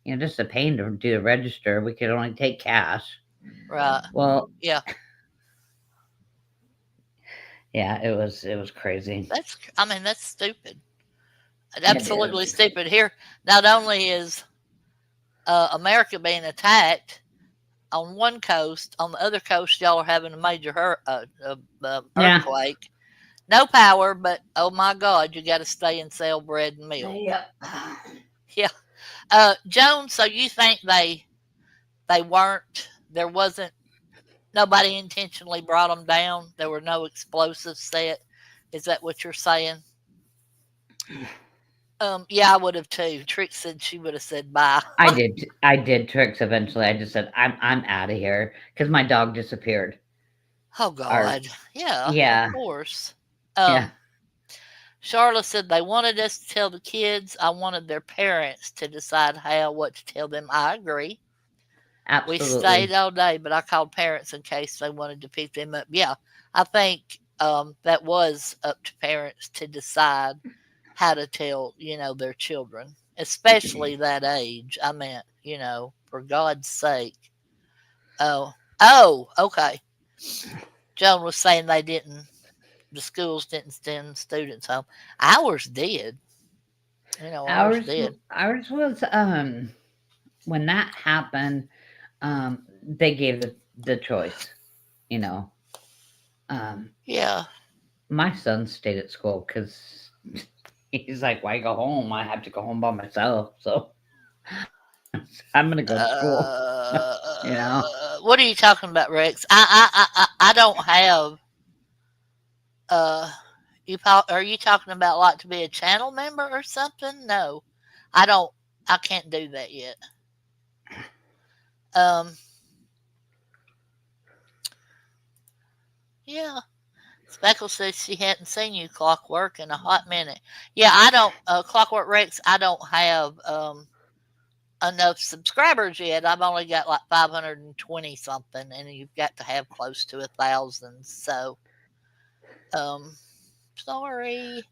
just a pain to do the register. We could only take cash. Right. Well, yeah. Yeah, it was crazy. That's stupid. Absolutely stupid. Here, not only is America being attacked on one coast, on the other coast, y'all are having a major earthquake. No power, but oh my God, you got to stay and sell bread and milk. Yep. Yeah. Joan, so you think they weren't? There wasn't nobody intentionally brought them down. There were no explosives set. Is that what you're saying? Yeah, I would have too. Trick said she would have said bye. I did Tricks eventually. I just said I'm out of here because my dog disappeared. Oh Or God, yeah, yeah, of course. yeah. Charlotte said they wanted us to tell the kids. I wanted their parents to decide what to tell them. I agree. We stayed Absolutely. all day, but I called parents in case they wanted to pick them up. Yeah, I think that was up to parents to decide how to tell, their children, especially that age. I meant, for God's sake. Okay. Joan was saying the schools didn't send students home. Ours did. Ours did. Ours was when that happened, they gave the choice, you know. Yeah. My son stayed at school because he's like, "Why go home? I have to go home by myself." So I'm gonna go to school. You know. What are you talking about, Rex? I don't have. Are you talking about like to be a channel member or something? No, I don't. I can't do that yet. Yeah. Speckle says she hadn't seen you, Clockwork, in a hot minute. Yeah, I don't. Clockwork Rex, I don't have enough subscribers yet. I've only got like 520 something, and you've got to have close to 1,000. So, sorry.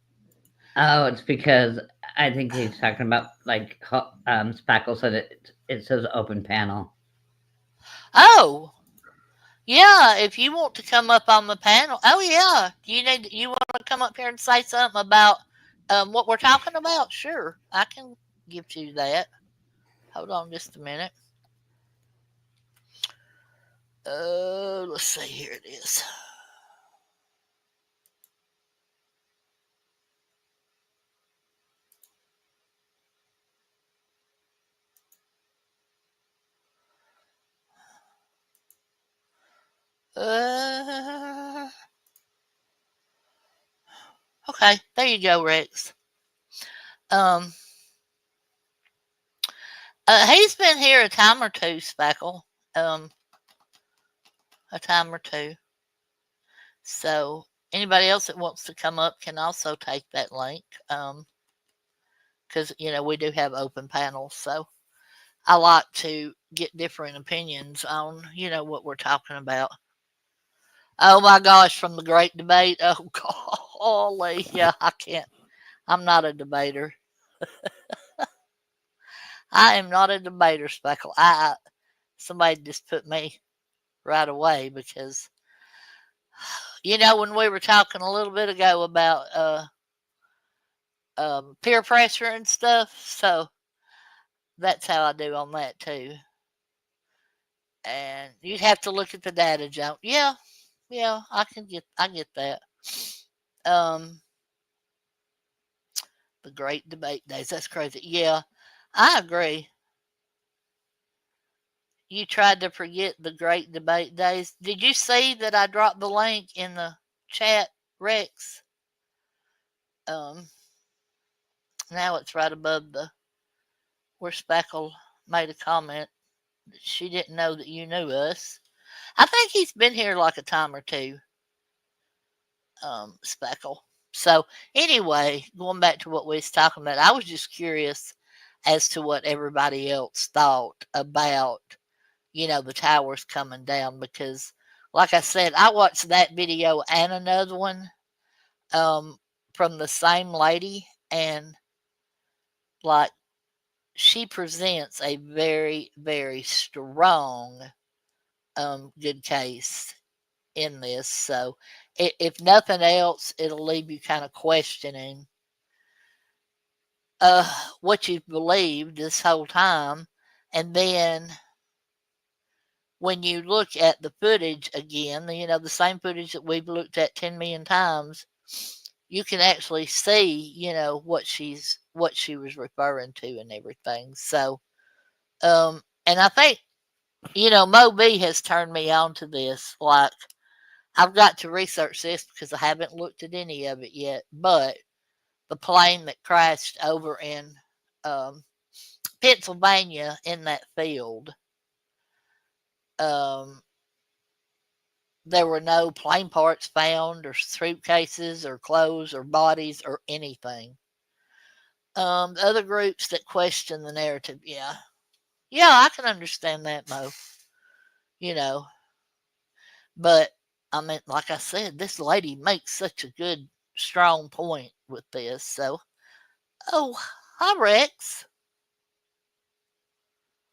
Oh, it's because I think he's talking about like Spackle said it says open panel. Oh, yeah. If you want to come up on the panel, oh yeah, you want to come up here and say something about what we're talking about? Sure, I can give you that. Hold on just a minute. Let's see. Here it is. Okay, there you go, Rex. He's been here a time or two, Speckle. A time or two. So anybody else that wants to come up can also take that link. Because we do have open panels, so I like to get different opinions on what we're talking about. Oh my gosh, from the great debate. Oh golly, yeah, I can't. I'm not a debater. I am not a debater, Speckle. Somebody just put me right away because when we were talking a little bit ago about peer pressure and stuff, so that's how I do on that too. And you'd have to look at the data, Joan. Yeah, I get that. The great debate days. That's crazy. Yeah, I agree. You tried to forget the great debate days. Did you see that I dropped the link in the chat, Rex? Now it's right above where Spackle made a comment that she didn't know that you knew us. I think he's been here like a time or two, Spackle. So anyway, going back to what we was talking about, I was just curious as to what everybody else thought about, the towers coming down because, like I said, I watched that video and another one from the same lady, and like she presents a very, very strong good case in this. So if nothing else, it'll leave you kind of questioning what you've believed this whole time. And then when you look at the footage again, the same footage that we've looked at 10 million times, you can actually see, what she was referring to and everything. So, and I think, Mo B has turned me on to this. Like, I've got to research this because I haven't looked at any of it yet. But the plane that crashed over in Pennsylvania in that field, there were no plane parts found, or suitcases, or clothes, or bodies, or anything. The other groups that question the narrative, yeah, I can understand that, Mo. You know, but I mean, like I said, this lady makes such a good, strong point with this. So, oh, hi, Rex.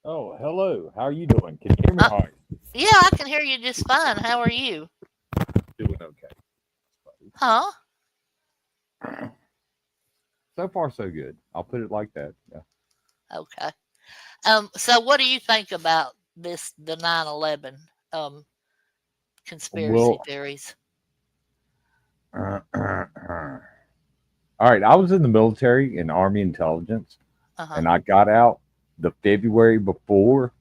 Oh, hello. How are you doing? Can you hear me all right? Yeah, I can hear you just fine. How are you? Doing okay. Huh? So far, so good. I'll put it like that. Yeah. Okay. So what do you think about the 9/11 conspiracy Well, theories? all right. I was in the military in Army intelligence, Uh-huh. and I got out the February before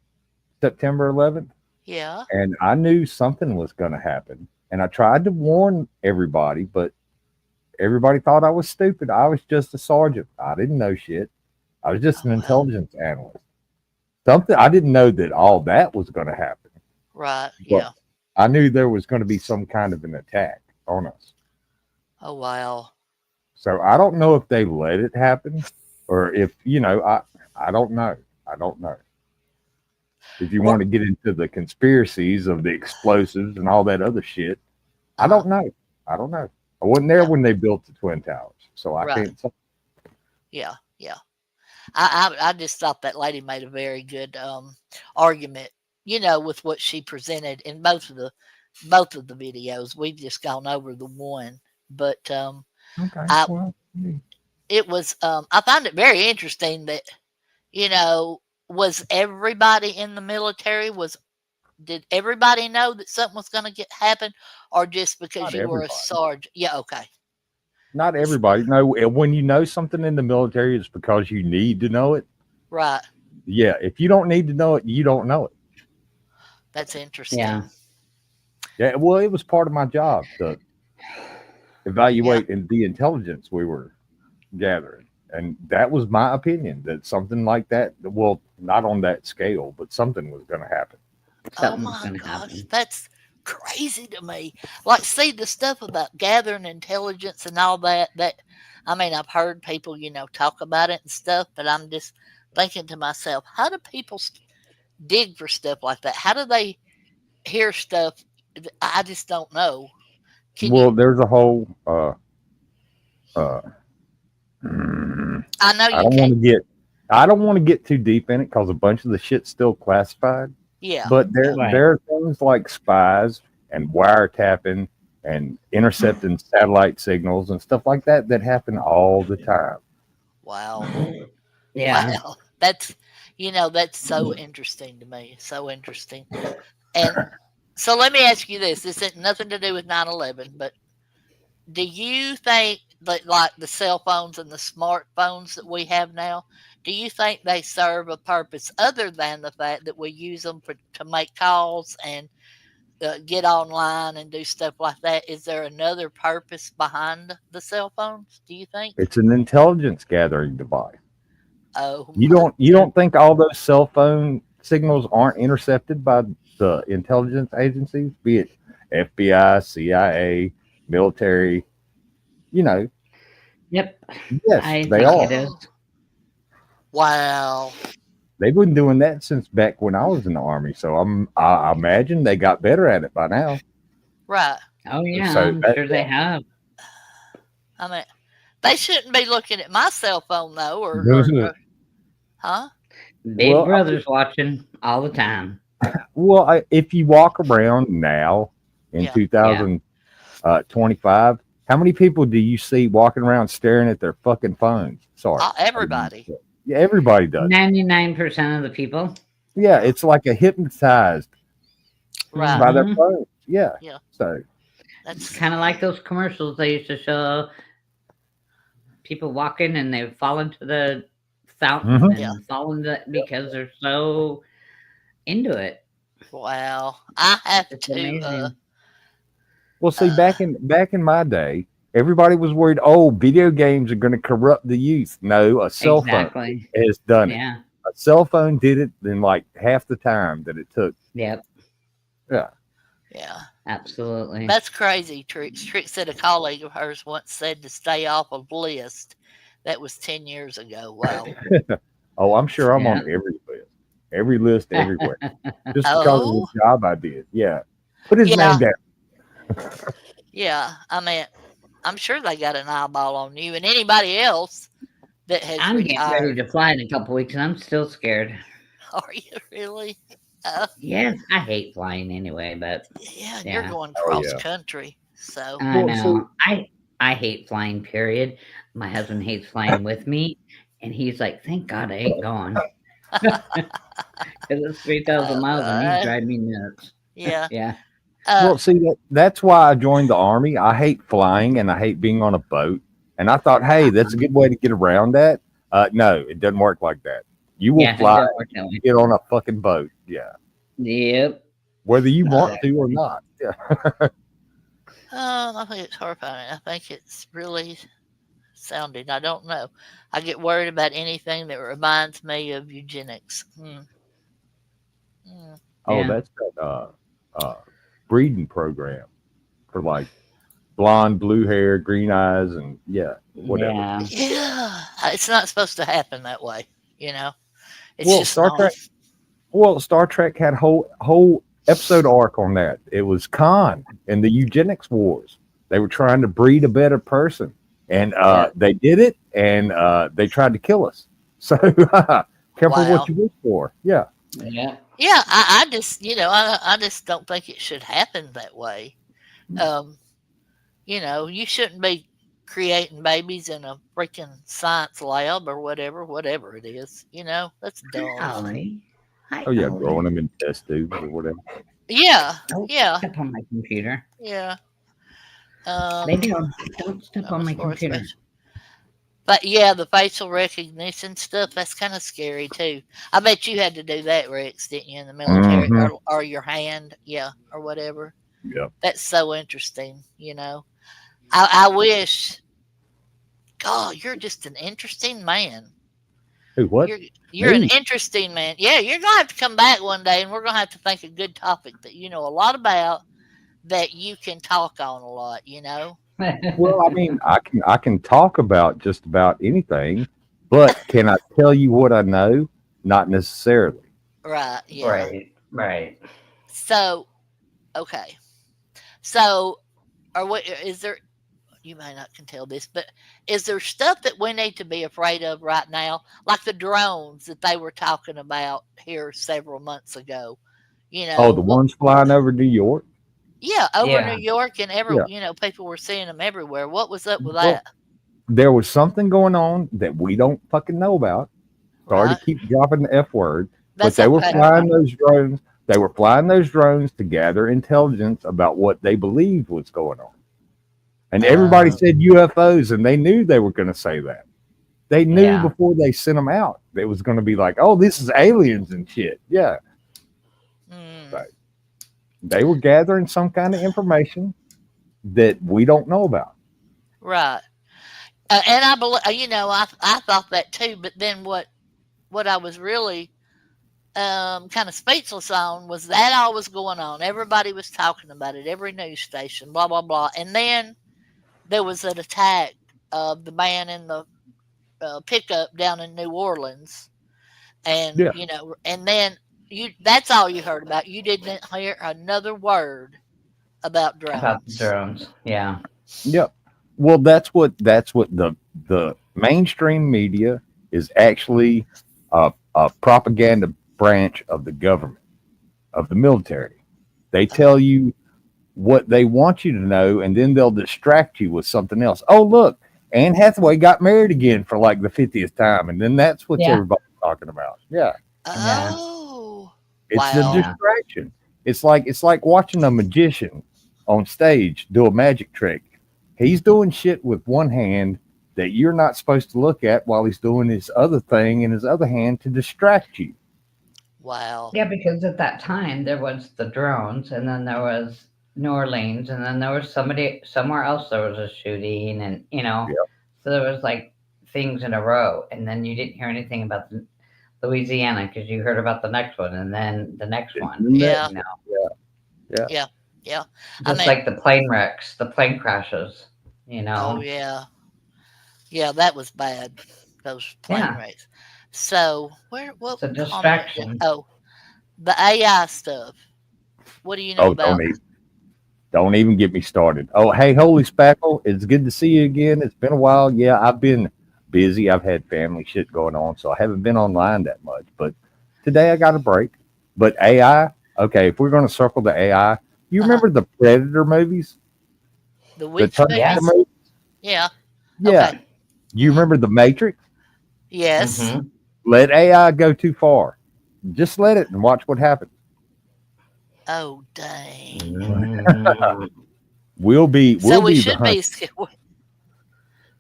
September 11th, Yeah. and I knew something was going to happen. And I tried to warn everybody, but everybody thought I was stupid. I was just a sergeant. I didn't know shit. I was just an intelligence analyst. Something I didn't know that all that was going to happen. Right. But Yeah. I knew there was going to be some kind of an attack on us. Oh wow. So I don't know if they let it happen, or if I don't know. I don't know. If you want to get into the conspiracies of the explosives and all that other shit, I don't know. I don't know. I wasn't there when they built the Twin Towers, so I Right. can't say. Yeah. Yeah. I just thought that lady made a very good argument, with what she presented in both of the videos. We've just gone over the one, but Okay. it was I find it very interesting that was everybody in the military did everybody know that something was going to happen, or just because Not you were a everybody. sergeant? Yeah. Okay. Not everybody. No, when you know something in the military, it's because you need to know it. Right. Yeah. If you don't need to know it, you don't know it. That's interesting. Yeah. Yeah. Well, it was part of my job to evaluate the intelligence we were gathering. And that was my opinion that something like that, well, not on that scale, but something was going to happen. Oh my gosh, that's crazy to me. Like, see, the stuff about gathering intelligence and all that, I mean, I've heard people, talk about it and stuff, but I'm just thinking to myself, how do people dig for stuff like that? How do they hear stuff? I just don't know. There's a whole, I know I you don't can't. I don't want to get too deep in it because a bunch of the shit's still classified. Yeah. But there are things like spies and wiretapping and intercepting satellite signals and stuff like that that happen all the time. Wow. Yeah. Wow. That's so interesting to me. So interesting. And so let me ask you this. This has nothing to do with 9/11, but do you think that, like the cell phones and the smartphones that we have now, do you think they serve a purpose other than the fact that we use them to make calls and get online and do stuff like that? Is there another purpose behind the cell phones, do you think? It's an intelligence gathering device. Oh, You don't think all those cell phone signals aren't intercepted by the intelligence agencies, be it FBI, CIA, military, Yep. Yes, I they think are. it is. Wow. They've been doing that since back when I was in the Army, so I imagine they got better at it by now. Right. Oh yeah, So I'm sure they have. I mean, they shouldn't be looking at my cell phone though, or huh? Big Well, Brother's watching all the time. Well, if you walk around now in 2025, how many people do you see walking around staring at their fucking phones? Sorry. Everybody. Yeah, everybody does. 99% of the people. Yeah, it's like a hypnotized Right. by their phone. Yeah. Yeah. So It's kind of like those commercials they used to show people walking and they fall into the fountain Mhm. and fall into because they're so into it. Wow. I have It's to. amazing. Well, see, back in my day, everybody was worried. Oh, video games are going to corrupt the youth. No, a cell phone Exactly. has done it. Yeah. A cell phone did it in like half the time that it took. Yep. Yeah. Yeah. Absolutely. That's crazy, Trix. Trix said a colleague of hers once said to stay off a list. That was 10 years ago. Wow. Oh, I'm sure I'm Yeah. on every list everywhere, just because of Oh, the job I did. Yeah, put his yeah. name down. Yeah. I mean, I'm sure they got an eyeball on you and anybody else that has I'm getting ready retired. to fly in a couple weeks, and I'm still scared. Are you really? Yes, I hate flying anyway, but Yeah, and you're yeah. going Oh cross yeah. country. So, I Well, see, know. I hate flying, period. My husband hates flying with me, and he's like, "Thank God I ain't gone." Because it's 3,000 miles and he's driving me nuts. yeah. Yeah. well, see that's why I joined the Army. I hate flying and I hate being on a boat. And I thought, hey, that's a good way to get around that. No, it doesn't work like that. You will Yeah, it fly, don't work that way. get on a fucking boat. Yeah, Yep. whether you want to or Exactly. not. Yeah. I think it's horrifying. I think it's really sounding. I don't know. I get worried about anything that reminds me of eugenics. Oh, Yeah. that's that breeding program for like blonde, blue hair, green eyes, and yeah, whatever. Yeah. Yeah, it's not supposed to happen that way. You know, it's Well, just Star not. Trek. Well, Star Trek had whole episode arc on that. It was Khan and the eugenics wars. They were trying to breed a better person, and they did it, and they tried to kill us. So careful Wow. what you wish for. Yeah. Yeah. Yeah, I just, I just don't think it should happen that way. You shouldn't be creating babies in a freaking science lab or whatever it is. That's dumb. Ollie. Hi, Oh yeah, Ollie. growing them in test tubes or whatever. Yeah, Don't yeah, step on my computer. yeah. Baby, don't step on my computer. But yeah, the facial recognition stuff, that's kind of scary too. I bet you had to do that, Rex, didn't you, in the military Mhm. or your hand, yeah, or whatever. Yep. That's so interesting, I wish, God, you're just an interesting man. Who? What? You're an Me? interesting man. Yeah, you're gonna have to come back one day, and we're gonna have to think a good topic that you know a lot about, that you can talk on a lot. Well, I mean, I can talk about just about anything, but can I tell you what I know? Not necessarily. Right? Yeah. Right. So, okay. So, or what is there? You may not can tell this, but is there stuff that we need to be afraid of right now, like the drones that they were talking about here several months ago? Oh, the ones flying over New York? Yeah, over Yeah. New York and Yeah. people were seeing them everywhere. What was up with Well, that? there was something going on that we don't fucking know about. Sorry Right. to keep dropping the F word, but That's they were okay. flying those drones. They were flying those drones to gather intelligence about what they believed was going on. And everybody said UFOs, and they knew they were going to say that. They knew Yeah. before they sent them out. It was going to be like, oh, this is aliens and shit. Yeah. Right. They were gathering some kind of information that we don't know about. Right. And I believe, I thought that too. But then what I was really kind of speechless on was that all was going on. Everybody was talking about it, every news station, blah blah blah. And then there was an attack of the man in the pickup down in New Orleans, and Yeah. and then that's all you heard about. You didn't hear another word about drones. About the drones. Yeah. Yep. Well, that's what the mainstream media is actually a propaganda branch of the government, of the military. They tell you what they want you to know, and then they'll distract you with something else. Oh, look, Anne Hathaway got married again for like the 50th time, and then that's what Yeah. everybody's talking about. Yeah. Oh, It's wow. a distraction. It's like watching a magician on stage do a magic trick. He's doing shit with one hand that you're not supposed to look at while he's doing his other thing in his other hand to distract you. Wow. Yeah, because at that time there was the drones, and then there was New Orleans, and then there was somebody somewhere else. There was a shooting, and so there was like things in a row, and then you didn't hear anything about Louisiana because you heard about the next one, and then the next one. Yeah. Yeah. Yeah. Just like the plane wrecks, the plane crashes. Oh yeah. Yeah, that was bad. Those plane wrecks. So what It's a comment? distraction. Oh, the AI stuff. What do you know Oh, about? don't even get me started. Oh, hey, Holy Spackle, it's good to see you again. It's been a while. Yeah, I've been busy. I've had family shit going on, so I haven't been online that much. But today I got a break. But AI, okay, if we're going to circle the AI, you remember the Predator movies? The which Terminator movies? Yeah. Yeah. Okay. You remember the Matrix? Yes. Let AI go too far. Just let it and watch what happens. Oh dang. We'll be we the should hunt. be scared.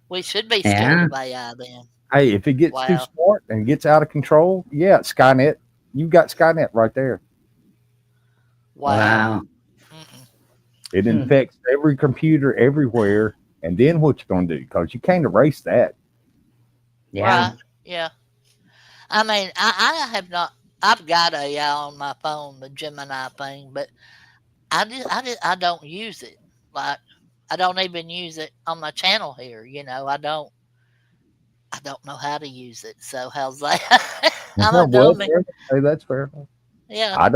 We should be scared of AI then. Hey, if it gets too smart and gets out of control, yeah, Skynet. You've got Skynet right there. Wow. It infects every computer everywhere. And then what you going to do? Because you can't erase that. Right. Yeah. I mean, I have not. I've got AI on my phone, the Gemini thing, but I don't use it. Like, I don't even use it on my channel here. I don't know how to use it. So how's that? I'm a dummy. Hey, that's fair. Yeah.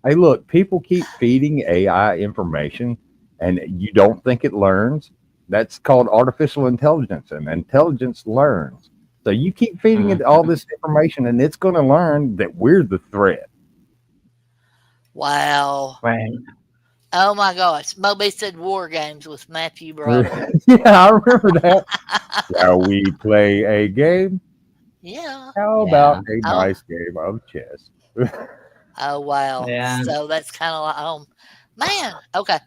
Hey, look, people keep feeding AI information and you don't think it learns. That's called artificial intelligence, and intelligence learns. So you keep feeding it all this information and it's going to learn that we're the threat. Wow. Right. Oh my gosh. Moby said War Games with Matthew Broderick. Yeah, I remember that. Shall we play a game? Yeah. How about a nice game of chess? Oh wow. Yeah. So that's kind of like, man. Okay.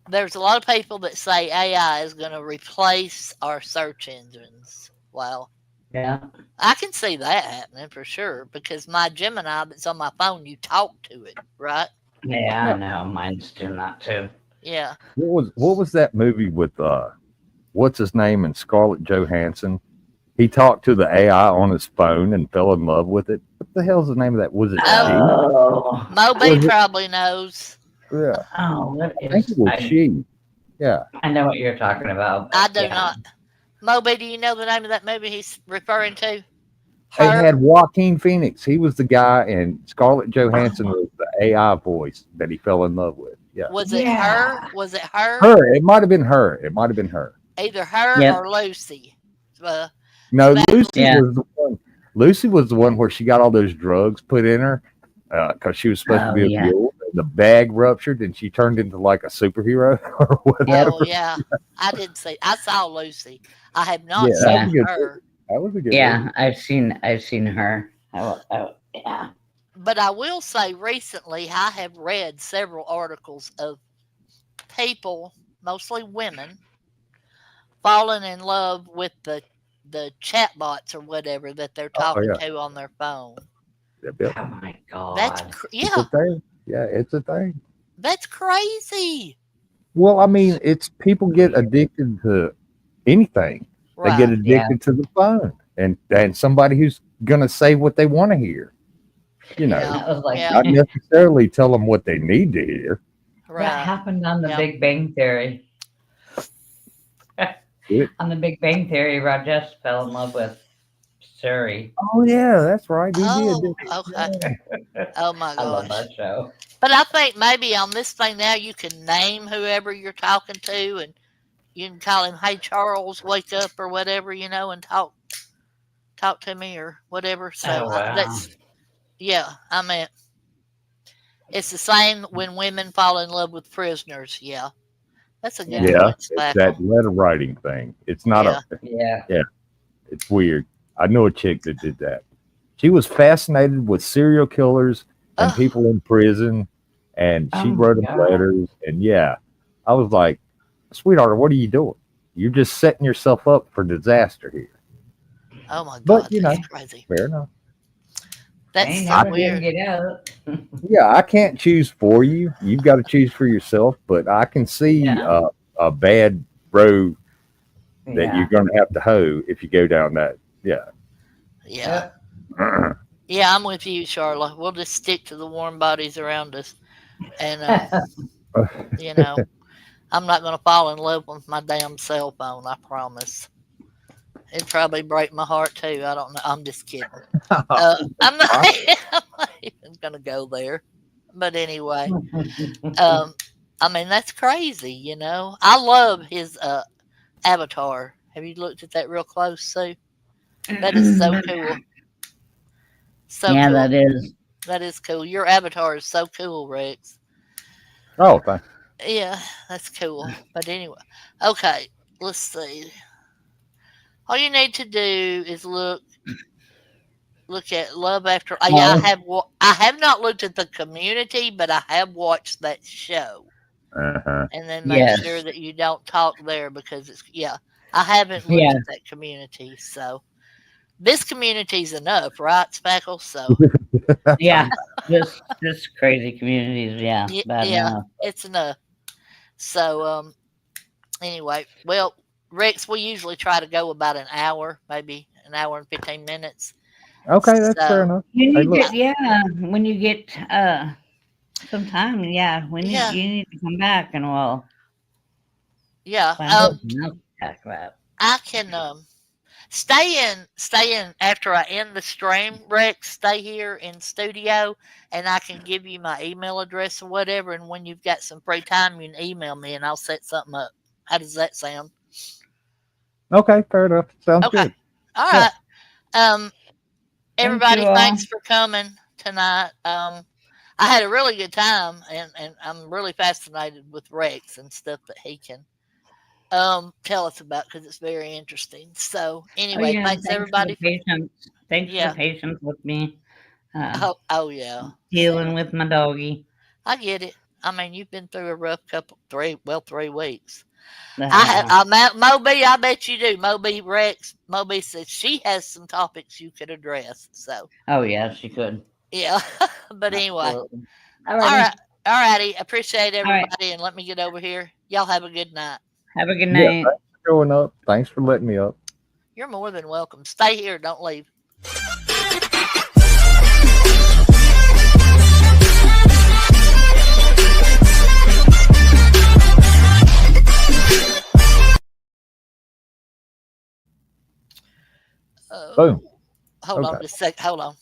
There's a lot of people that say AI is going to replace our search engines. Wow. Yeah. I can see that happening for sure because my Gemini that's on my phone, you talk to it, right? Yeah, I know. Mine's doing that too. Yeah. What was that movie with what's his name and Scarlett Johansson? He talked to the AI on his phone and fell in love with it. What the hell's the name of that? Was it She? Moby probably knows. Yeah. Oh, I think it was She. Yeah. I know what you're talking about. I do not. Moby, do you know the name of that movie he's referring to? It had Joaquin Phoenix. He was the guy, and Scarlett Johansson was the AI voice that he fell in love with. Yeah. Was it her? Was it her? Her. It might have been her. It might have been her. Either her or Lucy. No, Lucy was the one. Lucy was the one where she got all those drugs put in her because she was supposed to be a mule. The bag ruptured and she turned into like a superhero or whatever. Oh yeah, I did see. I saw Lucy. I have not seen her. That was a good. Yeah, movie. I've seen her. Yeah. But I will say, recently I have read several articles of people, mostly women, falling in love with the chatbots or whatever that they're talking to on their phone. Yep. Oh my god. That's It's a thing. Yeah, it's a thing. That's crazy. Well, I mean, it's people get addicted to anything. Right. They get addicted to the phone and somebody who's gonna say what they want to hear. Not necessarily tell them what they need to hear. Right. That happened on the Big Bang Theory. On the Big Bang Theory, Rajesh fell in love with Suri. Oh yeah, that's right. He did. did. Okay. Oh my gosh. I love that show. But I think maybe on this thing now you can name whoever you're talking to, and you can call him, "Hey Charles, wake up," or whatever, and talk to me or whatever. So that's I mean, it's the same when women fall in love with prisoners. Yeah, that's a good point, it's that letter writing thing. It's not yeah. It's weird. I know a chick that did that. She was fascinated with serial killers and people in prison, and she wrote them letters. And I was like, sweetheart, what are you doing? you're just setting yourself up for disaster here. Oh my God, But you know, that's crazy. fair enough. That's Ain't so never weird. gonna get out. Yeah, I can't choose for you. You've got to choose for yourself. But I can see Yeah. a bad road that Yeah. you're going to have to hoe if you go down that. Yeah. Yeah. Yeah, I'm with you, Charlotte. We'll just stick to the warm bodies around us. And, you know, I'm not going to fall in love with my damn cell phone, I promise. It'd probably break my heart, too. I don't know. I'm just kidding. I'm not, I'm not even going to go there. But anyway, I mean, that's crazy, you know. I love his avatar. Have you looked at that real close, Sue? That is so cool. So Yeah, cool. that is. That is cool. Your avatar is so cool, Rex. Oh, thanks. Yeah, that's cool. But anyway, okay, let's see. All you need to do is look at Love After. Yeah, I have not looked at the Community, but I have watched that show. And then make sure Yes. that you don't talk there because it's I haven't looked Yeah. at that Community, so this Community's enough, right, Spackle? So Yeah. Just crazy communities. Yeah. Bad yeah, enough. it's enough. So anyway, well, Rex, we usually try to go about an hour, maybe an hour and 15 minutes. Okay, that's fair enough. When Hey, you look. get when you get some time, when you need to come back and we'll yeah, find something else to talk about. I can stay in after I end the stream, Rex. Stay here in studio, and I can give you my email address or whatever. And when you've got some free time, you can email me, and I'll set something up. How does that sound? Okay, fair enough. Sounds good. All right. Everybody, you all. thanks for coming tonight. I had a really good time, and I'm really fascinated with Rex and stuff that he can tell us about because it's very interesting. So anyway, thanks everybody. Thanks for the patience with me. Oh yeah. Dealing with my doggy. I get it. I mean, you've been through a rough 3 weeks. Moby, I bet you do. Moby Rex. Moby says she has some topics you could address. So. Oh yeah, she could. Yeah, but anyway. Absolutely. All right. Alrighty. Appreciate everybody, and let me get over here. Y'all have a good night. Have a good Yeah, night. thanks for showing up. Thanks for letting me up. You're more than welcome. Stay here. Don't leave. Boom. Hold on just a sec. Hold on.